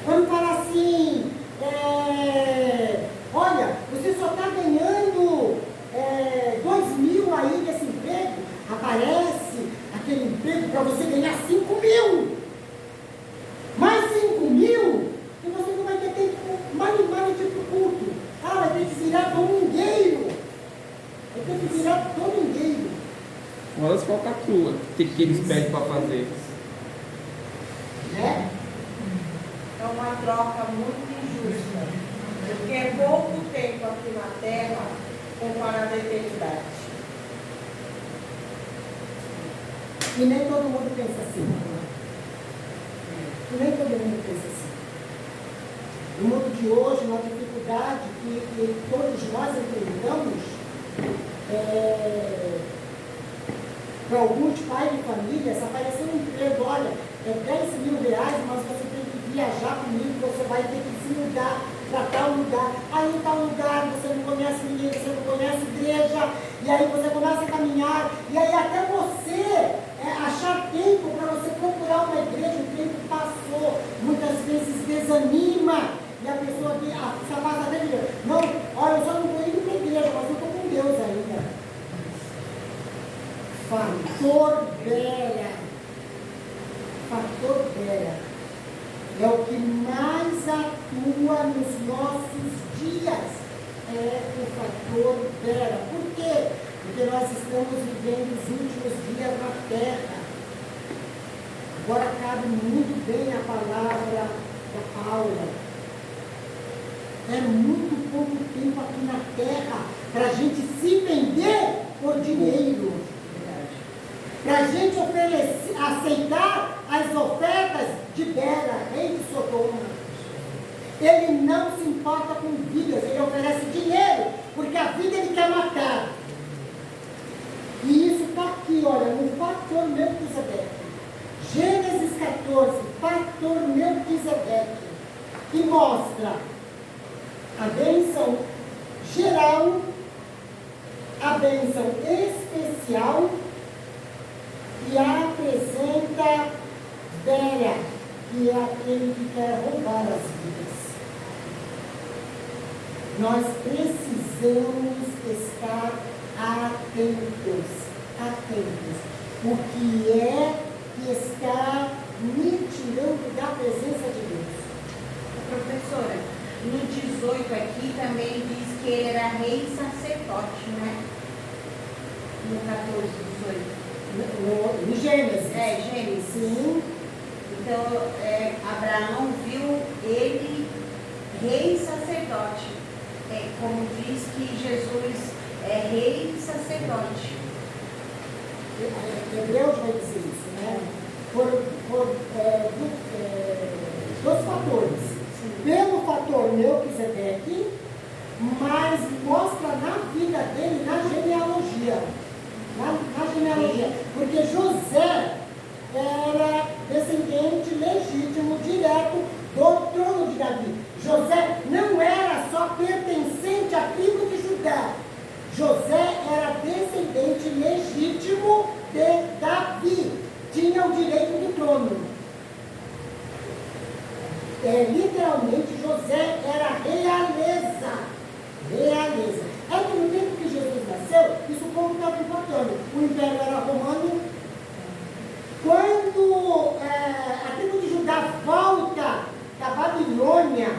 Quando fala assim, olha, você só está ganhando 2.000 aí desse emprego, aparece aquele emprego para você ganhar 5.000. Mais 5.000, e você não vai ter tempo mais de ir para o culto. Vai ter que virar domingueiro. Vai ter que virar domingueiro. Olha as falcatruas que eles pedem para fazer. Né? É uma troca muito injusta, porque é pouco tempo aqui na Terra comparado à eternidade. E nem todo mundo pensa assim. E nem todo mundo pensa assim. No mundo de hoje, uma dificuldade que todos nós enfrentamos, para alguns pais de família, se aparecer um emprego, olha, R$10.000, mas você tem que viajar comigo, você vai ter que se mudar para tal lugar. Aí em tal lugar você não conhece ninguém, você não conhece igreja, e aí você começa a caminhar, e aí até você achar tempo para você procurar uma igreja, o tempo passou, muitas vezes desanima, e a pessoa faz até dizer, não, olha, eu só não estou indo para a igreja, mas eu estou com Deus ainda. Fator Vera é o que mais atua nos nossos dias, é o fator Vera. Por quê? Porque nós estamos vivendo os últimos dias na Terra. Agora cabe muito bem a palavra da Paula. É muito pouco tempo aqui na Terra para a gente se vender por dinheiro. Para a gente aceitar as ofertas de Bera, rei de Sodoma. Ele não se importa com vidas, ele oferece dinheiro, porque a vida ele quer matar. E isso está aqui, olha, no fator Melquisedeque. Gênesis 14, fator Melquisedeque, que mostra a bênção geral, a bênção especial, e apresenta Bera, que é aquele que quer roubar as vidas. Nós precisamos estar atentos. O que é que está me tirando da presença de Deus? Professora, no 18 aqui também diz que ele era rei e sacerdote, né? No 14, 18. No Gênesis. Gênesis. Sim. Então, Abraão viu ele rei e sacerdote. Como diz que Jesus é rei e sacerdote. Hebreus vai dizer isso, né? Dos fatores. Sim. Pelo fator Melquisedeque, mas mostra na vida dele, na genealogia. Na genealogia, porque José era descendente legítimo, direto do trono de Davi. José não era só pertencente à tribo de Judá. José era descendente legítimo de Davi. Tinha o direito do trono. Literalmente, José era realeza. É que no tempo que Jesus nasceu, isso como estava importando. O império era romano. Quando a tribo de Judá volta da Babilônia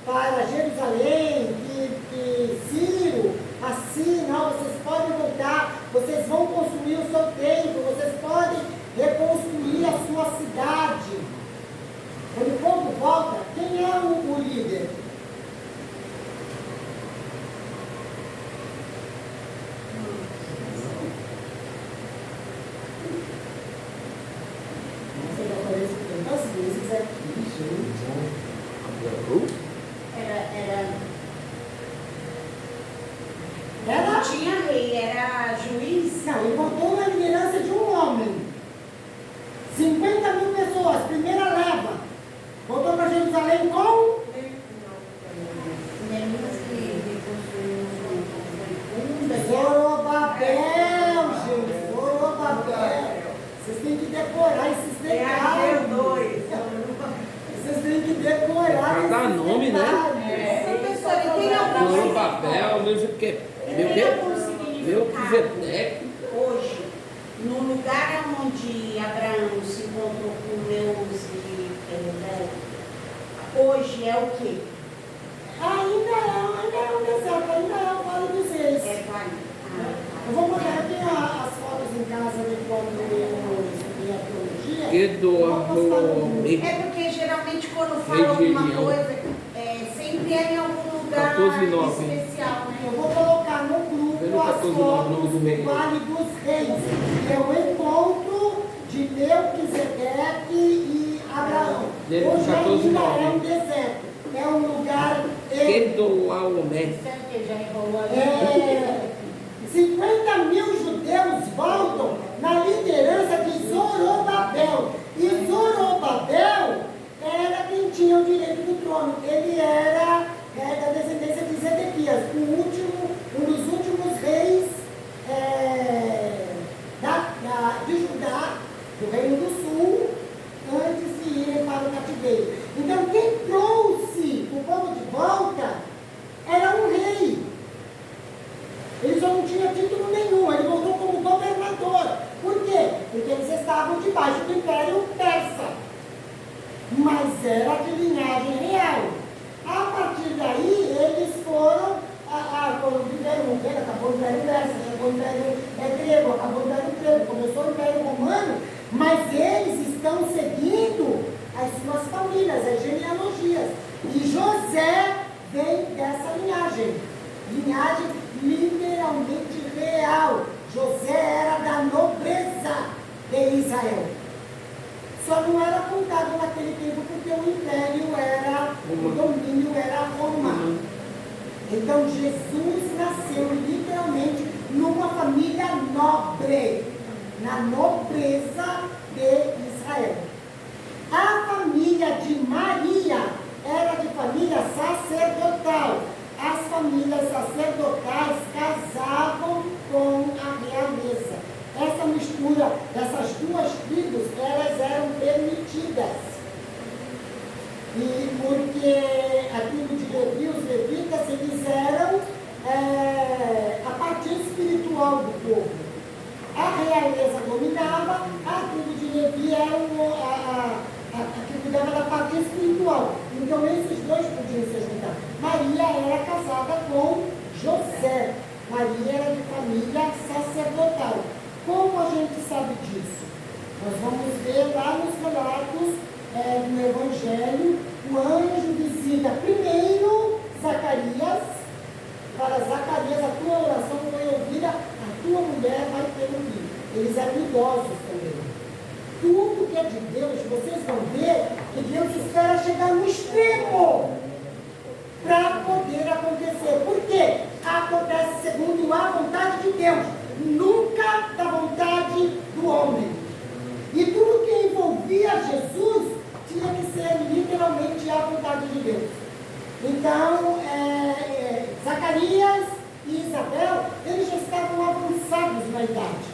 para Jerusalém, que Ciro, assim, não, vocês podem voltar, vocês vão construir o seu templo, vocês podem reconstruir a sua cidade. Quando o povo volta, quem é o líder? Não tinha rei, era juiz. Não, ele voltou na liderança de um homem. 50.000 pessoas, primeira leva. Voltou para Jerusalém com? Zorobabel, gente. Zorobabel. Vocês têm que decorar esses detalhes. Vocês têm que decorar esses Cada nome, detalhes. né? Professora, tem algum papel, não sei o que. Melquisedeque. Hoje, no lugar onde Abraão se encontrou com Melquisedeque, hoje é o quê? Ainda é um deserto, ainda é o Vale dos Reis. Vale. Eu vou mandar aqui as fotos em casa de quando eu estudei arqueologia. É porque geralmente quando fala alguma coisa, sempre é em algum lugar 14,9. especial, né? Eu vou colocar no grupo as fotos do Vale dos Reis, que é o encontro de Melquisedeque e Abraão. Hoje ainda é um deserto, é um lugar... Kedorlaomer. Sabe que já enrolou ali? 50.000 judeus voltam na liderança de Zorobabel. E Zorobabel era quem tinha o direito do trono. Ele era da descendência de Zedequias, um dos últimos reis de Judá, do Reino do Sul, antes de irem para o cativeiro. Então, quem trouxe o povo de volta era um rei. Ele só não tinha título nenhum, ele voltou como governador. Por quê? Porque eles estavam debaixo do Império Persa. Mas era de linhagem real. A partir daí, eles foram viveram um reino, acabou o Império Persa, chegou o Império Grego, acabou o Império Grego, começou o Império Romano, mas eles estão seguindo as suas famílias, as genealogias. E José vem dessa linhagem literalmente real. José era da nobreza de Israel. Só não era contado naquele tempo porque o império o domínio era Roma. Então Jesus nasceu literalmente numa família nobre, na nobreza de Israel. A família de Maria era de família sacerdotal. As famílias sacerdotais casavam com a realeza. Essa mistura dessas duas tribos, elas eram permitidas. E porque a tribo de Levi, os levitas, eles eram a parte espiritual do povo. A realeza dominava, a tribo de Levi era a que cuidava da parte espiritual. Então esses dois podiam se juntar. Maria era casada com José. Maria era de família sacerdotal. Como a gente sabe disso? Nós vamos ver lá nos relatos do Evangelho, o anjo visita primeiro Zacarias, fala: Zacarias, a tua oração foi ouvida, a tua mulher vai ter um filho. Eles eram idosos também. Tudo que é de Deus, vocês vão ver que Deus espera chegar no extremo para poder acontecer. Por quê? Acontece segundo a vontade de Deus, nunca da vontade do homem. E tudo que envolvia Jesus tinha que ser literalmente a vontade de Deus. Então, Zacarias e Isabel, eles já estavam avançados na idade.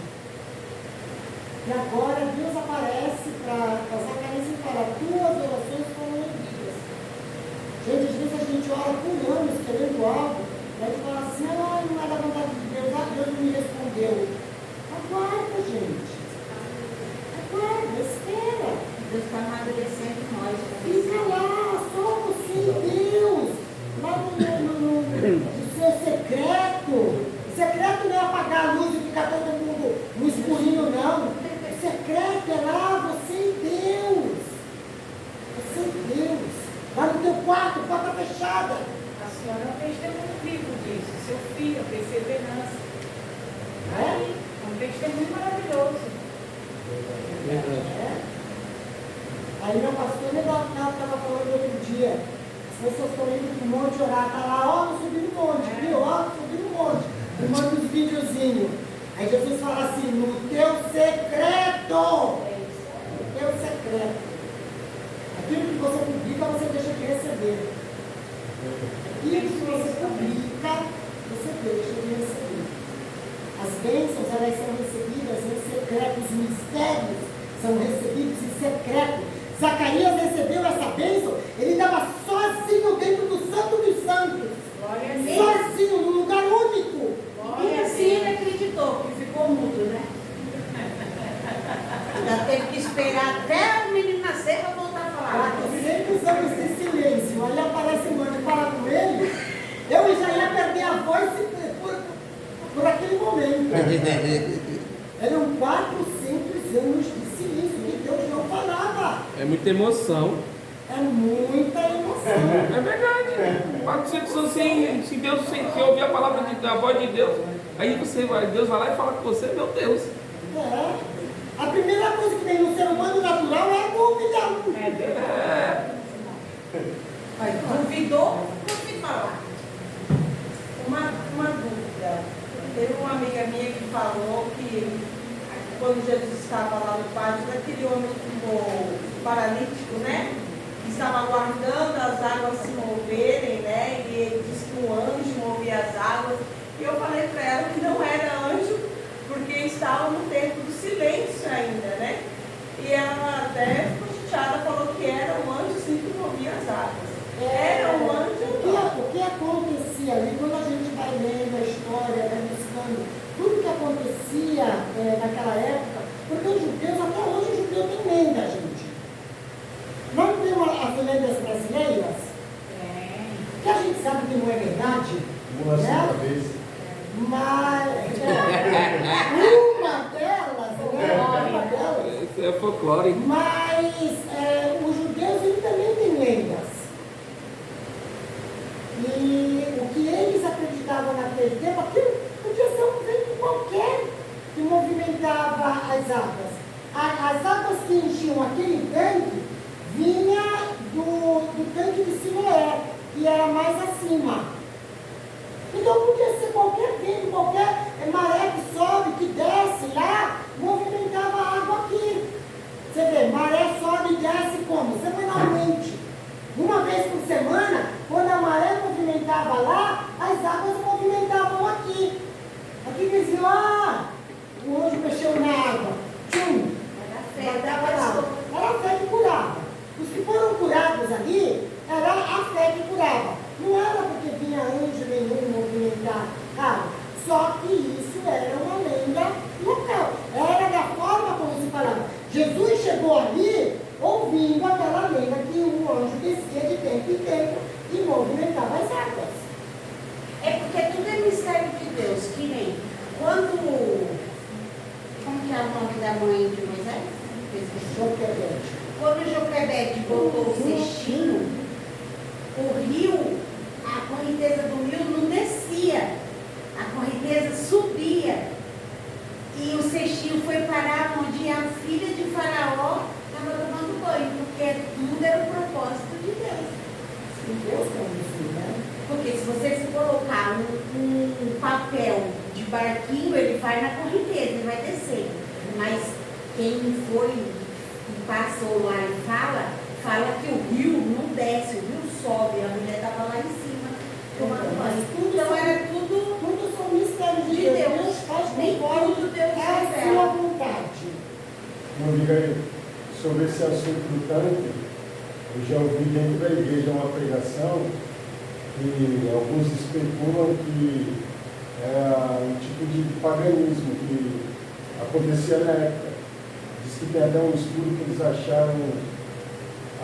E agora Deus aparece para Zacarias e fala: tuas orações foram ouvidas. Gente, às vezes a gente ora por anos querendo algo, e a gente fala assim: não é da vontade de Deus, Deus não me respondeu. Aguarda, gente. Aguarda, espera. Deus está amadurecendo nós. Fica lá, somos sem Deus. Lá no seu secreto. Secreto não é apagar a luz e ficar todo mundo no escurinho, não. O secreto é lá, você e Deus. Você e Deus. Lá no teu quarto, porta fechada. A senhora é um testemunho vivo disso, seu filho, a perseverança. É? Um testemunho maravilhoso. Aí meu pastor estava falando outro dia, as pessoas estão indo para o monte orar, está lá, ó, subi no monte, viu? Ó, subi no monte. E manda uns videozinhos. Aí Jesus fala assim: no teu secreto. No teu secreto. Aquilo que você publica, você deixa de receber. Aquilo que você publica, você deixa de receber. As bênçãos, elas são recebidas em secreto. Os mistérios são recebidos em secreto. Zacarias recebeu essa bênção, ele estava sozinho dentro do Santo dos Santos. Glória a Deus. Sozinho, num lugar único. E assim ele acreditou, que ficou mudo, né? Já teve que esperar até o menino nascer para voltar a falar. 400 anos de silêncio. Aí aparece um anjo e fala com ele. Eu já ia perder a voz por aquele momento. Eram 400 anos de silêncio que Deus não falava. É muita emoção. É muita emoção. É verdade. 400 anos se Deus, se ouvir a palavra da voz de Deus, aí Deus vai lá e fala com você: meu Deus. É. A primeira coisa que tem no ser humano natural é a dúvida. Mas duvidou, não se falar. Uma dúvida. Teve uma amiga minha que falou que quando Jesus estava lá no pátio, daquele homem que ficou paralítico, né? Que estava aguardando as águas se moverem, né? E ele disse que o anjo movia as águas. E eu falei para ela que não era anjo, porque estava no tempo do silêncio ainda, né? E ela até ficou chateada, falou que era um anjo sim que movia as águas. Era um anjo. O que acontecia ali, quando a gente vai lendo a história, vai buscando tudo que acontecia naquela época, porque os judeus, até hoje, o judeu tem lenda, gente. Não temos as lendas brasileiras, que a gente sabe que não é verdade, Uma né? só vez. Mas uma delas, né? Uma delas. Isso é folclore. Mas os judeus eles também têm lendas. E o que eles acreditavam naquele tempo, aquilo podia ser um vento qualquer que movimentava as águas. As águas que enchiam aquele tanque vinha do tanque de Siloé, que era mais acima. Então podia ser qualquer vento, qualquer maré que sobe, que desce lá, movimentava a água aqui. Você vê, maré sobe e desce como? Semanalmente. Uma vez por semana, quando a maré movimentava lá, as águas movimentavam aqui. Aqui diziam, o anjo mexeu na água. Tchum! Era a fé que curava. Os que foram curados ali, era a fé que curava. Não era porque vinha anjo nenhum movimentar água. Só que isso era uma lenda local. Era da forma como se falava. Jesus chegou ali ouvindo aquela lenda que o anjo descia de tempo em tempo e movimentava as águas. É porque tudo é mistério de Deus, que nem quando. Como que é o nome da mãe de Moisés? Joquebede. Quando Joquebede botou o cestinho, o rio, a correnteza do rio não descia, a correnteza subia. E o cestinho foi parar onde a filha de Faraó estava tomando banho, porque tudo era o propósito de Deus. Deus tem isso, né? Porque se você se colocar um papel de barquinho, ele vai na correnteza, ele vai descer. Mas quem foi e passou lá e fala que o rio não desce, o rio sobe, a mulher estava lá em cima tomando banho. Então era tudo são mistérios de de Deus. Deus. Deus faz Nem conforme tudo Deus é a revela. sua vontade. Meu amigo aí, sobre esse assunto do tanque, eu já ouvi dentro da igreja uma pregação que alguns especulam que é um tipo de paganismo que acontecia na época. Diz que tem até um estudo que eles acharam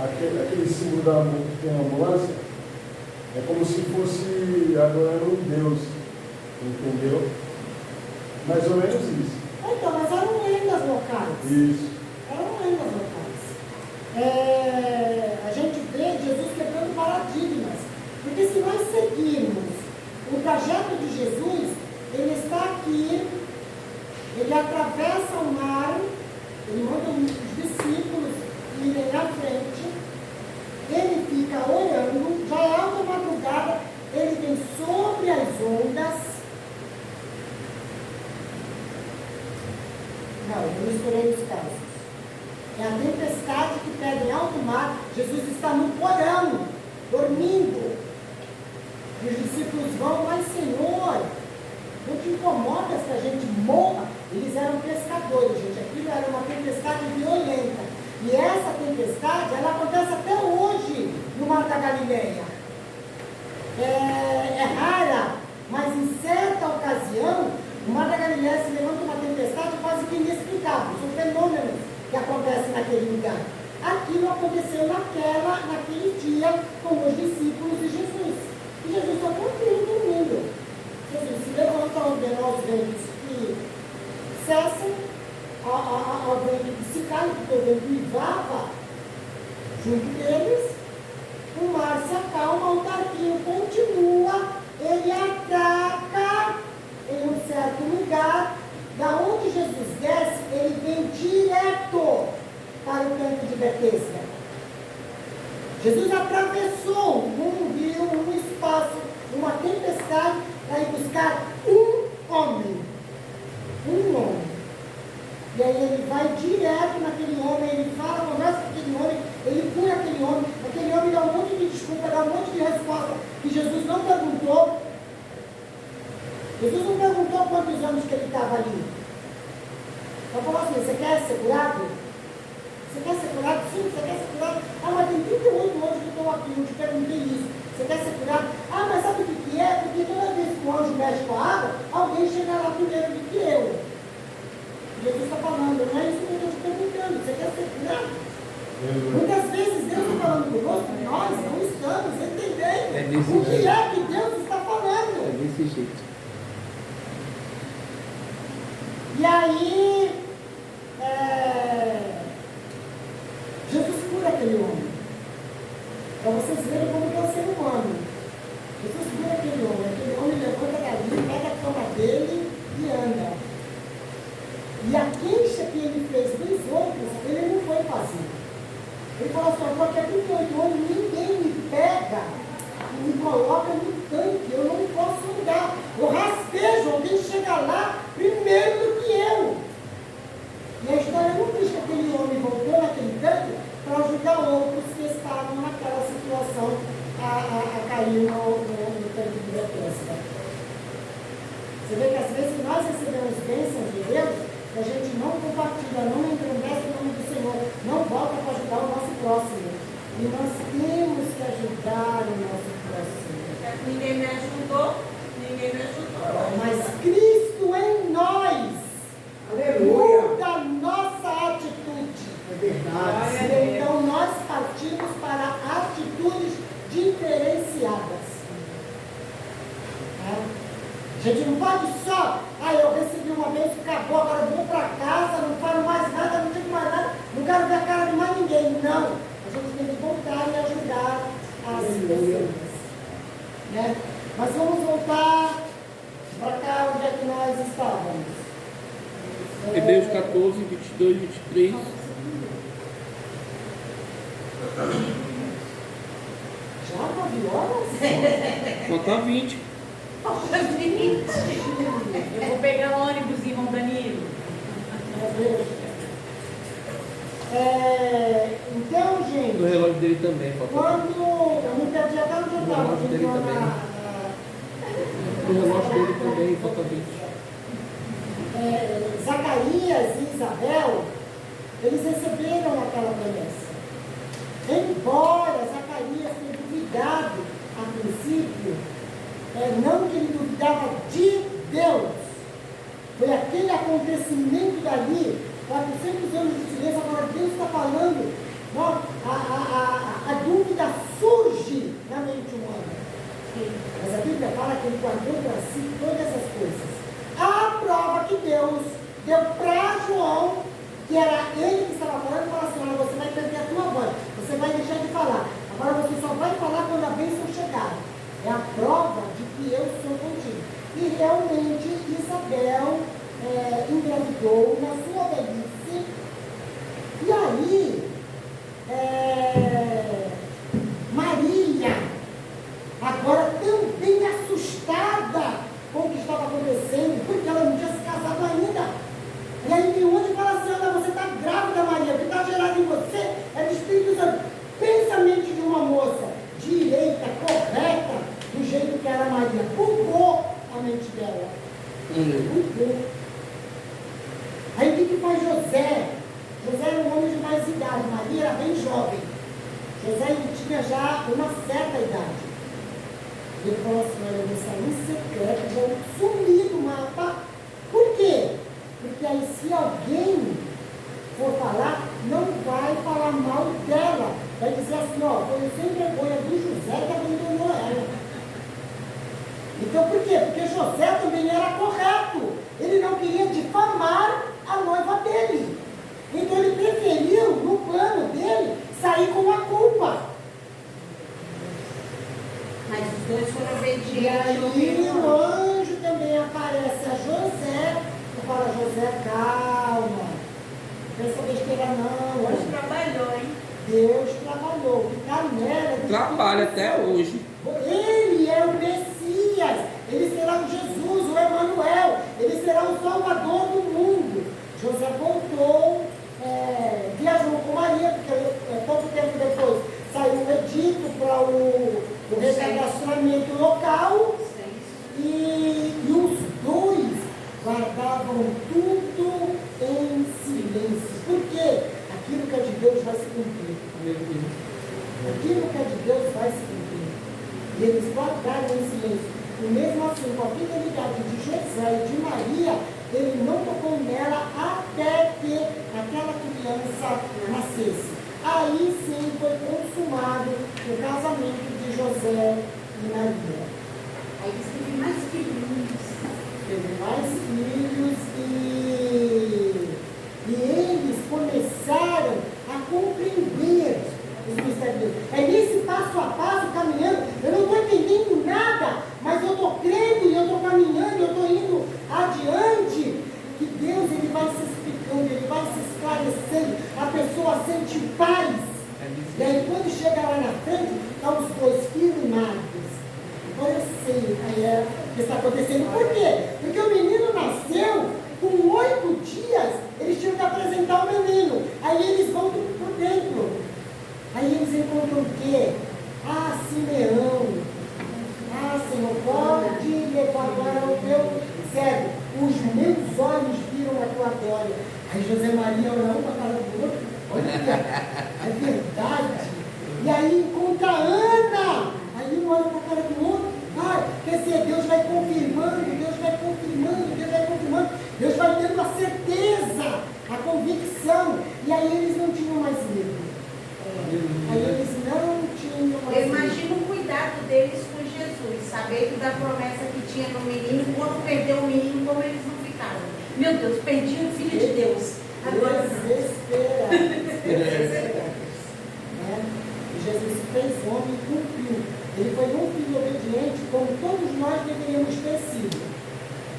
aquele símbolo da que tem a ambulância, é como se fosse adorando um Deus, entendeu? Mais ou menos isso. Então, mas eram lendas locais. Isso. Eram lendas locais. A gente vê Jesus quebrando paradigmas. Porque se nós seguirmos o trajeto de Jesus, ele está aqui, ele atravessa o mar, ele manda os discípulos irem na frente, ele fica orando, já é alta madrugada, ele vem sobre as ondas. Não, eu misturei os casos. É a tempestade que pega em alto mar. Jesus está no porão, dormindo. E os discípulos vão, mas Senhor, não te incomoda se a gente morra? Eles eram pescadores, gente. Aquilo era uma tempestade violenta. E essa tempestade, ela acontece até hoje no Mar da Galileia. É rara, mas em certa ocasião, no Mar da Galileia se levanta uma tempestade quase que inexplicável. São fenômenos que acontecem naquele lugar. Aquilo aconteceu naquele dia com os discípulos de Jesus. E Jesus está tranquilo, dormindo. Jesus se levanta, ordena aos ventos que cessam, ao vento que se cai, porque o vento uivava junto deles. O mar se acalma, o barquinho continua, ele ataca em um certo lugar. Da onde Jesus desce, ele vem direto para o tanque de Betesda. Jesus atravessou um rio, um espaço, uma tempestade, para ir buscar um homem. Jesus não perguntou. Jesus não perguntou quantos anos que ele estava ali. Ele falou assim, você quer ser curado? Você quer ser curado? Sim, você quer ser curado? Ah, mas tem 38 anos que eu estou aqui, eu te perguntei isso. Você quer ser curado? Ah, mas sabe o que é? Porque toda vez que o anjo mexe com a água, alguém chega lá primeiro do que eu. Jesus está falando, não é isso que eu estou te perguntando. Você quer ser curado? Muitas vezes Deus está falando conosco, nós não estamos entendendo o que é que Deus está falando. É desse jeito. E aí, Jesus cura aquele homem. Para vocês verem como que é o ser humano. Jesus cura aquele homem levanta dali, pega a cama dele e anda. E a queixa que ele fez dos outros, ele não foi fazer. Ele falou assim, eu estou aqui há 38 anos, ninguém me pega e me coloca no tanque, eu não posso andar. Eu raspejo, alguém chega lá primeiro do que eu. E a história não diz que aquele homem voltou naquele tanque para ajudar outros que estavam naquela situação a cair no tanque de Bethesda. Você vê que às vezes nós recebemos bênçãos de Deus, que a gente não compartilha, não engrandece o nome do Senhor, não volta para ajudar o nosso próximo. E nós temos que ajudar o nosso próximo. Ninguém me ajudou. Mas Cristo em nós muda a nossa atitude. É verdade. Então nós partimos para atitudes diferenciadas. A gente não pode só, eu recebi uma vez, acabou, agora eu vou para casa, não falo mais nada, não digo mais nada, não quero ver a cara de mais ninguém. Não. A gente tem que voltar e ajudar as pessoas. Né? Mas vamos voltar para cá onde é que nós estávamos. Hebreus 14, 22, 23. Já 9 horas? Falta 20. Falta 20. Eu vou pegar o ônibus, irmão Danilo. Então, gente, O relógio dele também. Falta 20. quando eu me perdi até onde eu O estava, relógio dele também. O relógio dele também. Falta 20. Zacarias e Isabel, eles receberam aquela promessa. Embora Zacarias tenha duvidado a princípio, não que ele duvidava de Deus, foi aquele acontecimento dali, 400 anos de silêncio, agora Deus está falando, a dúvida surge na mente humana. Mas a Bíblia fala que ele guardou para si todas essas coisas. A prova que Deus deu para João, que era ele que estava falando, falou assim, olha, você vai perder a tua voz, você vai deixar de falar, agora você só vai falar quando a bênção chegar. É a prova de que eu sou contigo. E realmente Isabel engravidou na sua velhice. E aí, Maria, agora também assustada com o que estava acontecendo, porque ela não tinha se casado ainda. E aí tem um e fala assim, olha, você está grávida, Maria, o que está gerado em você é do Espírito Santo. Pensa a mente de uma moça direita, correta, do jeito que era Maria. Bugou a mente dela. Bugou. Aí o que faz José? José era um homem de mais idade, Maria era bem jovem. José ele tinha já uma certa idade. Ele falou assim, olha, eu vou sair em secreto, vou sumir do mapa. Por quê? Porque aí se alguém for falar, não vai falar mal dela. Vai dizer assim, foi sem vergonha do José que abandonou ela. Então por quê? Porque José também era correto. Ele não queria difamar a noiva dele. Então ele preferiu, no plano dele, sair com a culpa. Mas os dois foram obedientes. E aí o anjo também aparece a José e fala, José, calma. Não pensa besteira não. Hoje trabalhou, hein? Deus trabalhou. O Canela Trabalha até hoje. Ele é o Messias. Ele será o Jesus, o Emanuel. Ele será o Salvador do mundo. José voltou, viajou com Maria, porque pouco tempo depois saiu um edito para o o recadacionamento local e os dois guardavam tudo em silêncio. Por quê? Aquilo que é de Deus vai se cumprir. Aquilo que é de Deus vai se cumprir. E eles guardaram em silêncio. E mesmo assim, com a fidelidade de José e de Maria, ele não tocou nela até que aquela criança nascesse. Aí sim foi consumado o casamento de José e Maria. Aí eles teve mais filhos. Teve mais filhos e eles começaram a compreender os mistérios de Deus. É nesse passo a passo, caminhando, eu não estou entendendo nada, mas eu estou crendo e eu estou caminhando, eu estou indo adiante, que Deus ele vai se explicando, ele vai se esclarecendo, a pessoa sente paz. E aí quando chega lá na frente, estão os dois firmados. Agora eu sei o que está acontecendo. Por quê? Porque o menino nasceu, com 8 dias, eles tinham que apresentar o menino. Aí eles vão para o templo. Aí eles encontram o quê? Ah, Simeão. Ah, Senhor, pode levar agora o teu servo. Os meus olhos viram a tua glória. Aí José Maria olhou para a cara do outro. Olha, é verdade. E aí encontra a Ana. Aí um olha para a cara do outro. Ah, quer dizer, Deus vai confirmando, Deus vai confirmando, Deus vai confirmando. Deus vai dando a certeza, a convicção. E aí eles não tinham mais medo. Aí eles não tinham mais Eu medo. imagino o cuidado deles com Jesus, sabendo da promessa que tinha no menino. Quando perdeu o menino, como eles não ficaram? Meu Deus, perdi o filho de Deus. Agora Desesperados. Né? E Jesus fez homem e cumpriu. Ele foi um filho obediente, como todos nós deveríamos ter sido.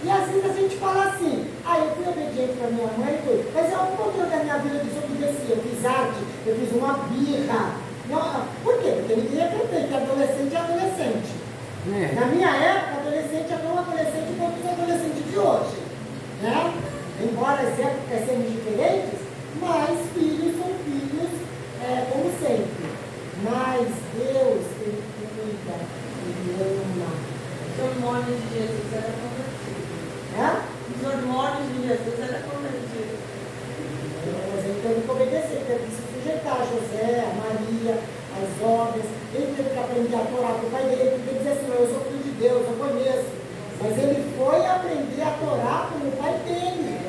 E às vezes a gente fala assim, eu fui obediente para minha mãe, mas eu algum momento da minha vida desobedeci, eu fiz arte, eu fiz uma birra. Não, por quê? Porque ninguém é perfeito, adolescente é adolescente. Na minha época, adolescente é tão adolescente quanto os adolescentes de hoje. Né? Embora as épocas sejam diferentes, mas filhos são filhos, como sempre. Mas Deus, Ele cuida, Ele ama. Os hormônios de Jesus eram convertidos. Os hormônios de Jesus eram convertidos. Mas ele teve que obedecer, teve que se sujeitar a José, a Maria, as obras. Ele teve que aprender a Torá com o pai dele, porque ele dizia assim, eu sou filho de Deus, eu conheço. Mas ele foi aprender a Torá com o pai dele.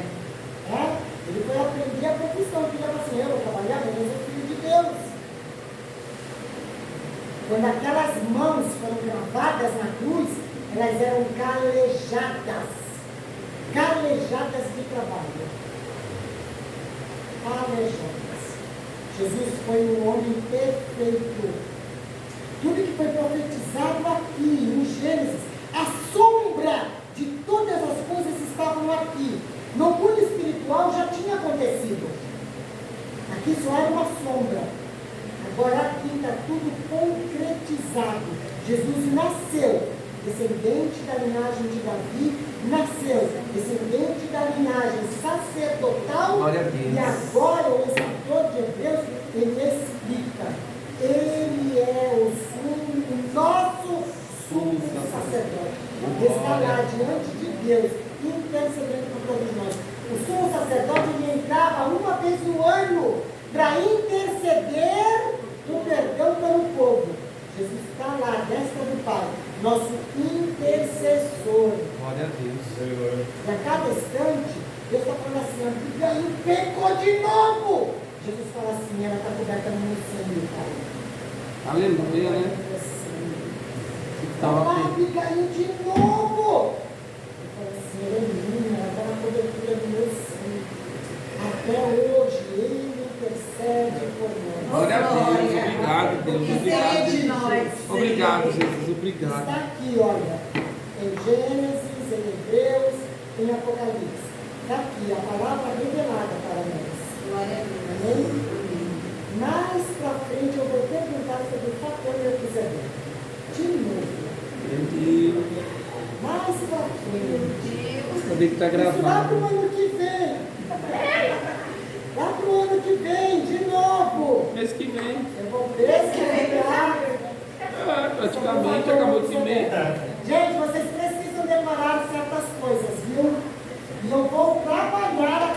Ele foi aprender a profissão, que ele falou assim, eu vou trabalhar, mas eu sou filho de Deus. Quando aquelas mãos foram gravadas na cruz, elas eram calejadas. Calejadas de trabalho. Calejadas. Jesus foi um homem perfeito. Tudo que foi profetizado aqui, em Gênesis, a sombra de todas as coisas estavam aqui. No mundo espiritual já tinha acontecido. Aqui só era uma sombra. Agora aqui está tudo concretizado. Jesus nasceu, descendente da linhagem de Davi, nasceu, descendente da linhagem sacerdotal. Glória a Deus. E agora o escritor de Hebreus, ele explica. Ele é o nosso sumo sacerdote. Ele está lá diante de Deus, intercedendo por todos nós. O sumo sacerdote ele entrava uma vez no ano para interceder o perdão pelo povo. Jesus está lá, à destra do Pai, nosso intercessor. Glória a Deus. E a cada instante, Deus está falando assim, Abigail pecou de novo. Jesus fala assim, ela está coberta no meu sangue, Pai. Aleluia, né? Abigail de novo. Ele fala assim, ela é minha, ela está na cobertura do meu sangue. Até hoje, ele intercede por nós. Glória a Deus, obrigado, Deus, obrigado. de nós. Obrigado, Jesus, obrigado. Está aqui, olha, em Gênesis, em Hebreus, em Apocalipse. Está aqui a palavra revelada para nós. Glória a Deus. Amém? Mais para frente eu vou perguntar sobre o fator Melquisedeque. De novo. Meu Deus. Mais para frente. Também que está Isso lá gravado. para o ano que vem. Lá para o ano que vem, de novo. Mês que vem. Eu vou pesquisar. praticamente acabou de meio. Gente, vocês precisam decorar certas coisas, viu? E eu vou trabalhar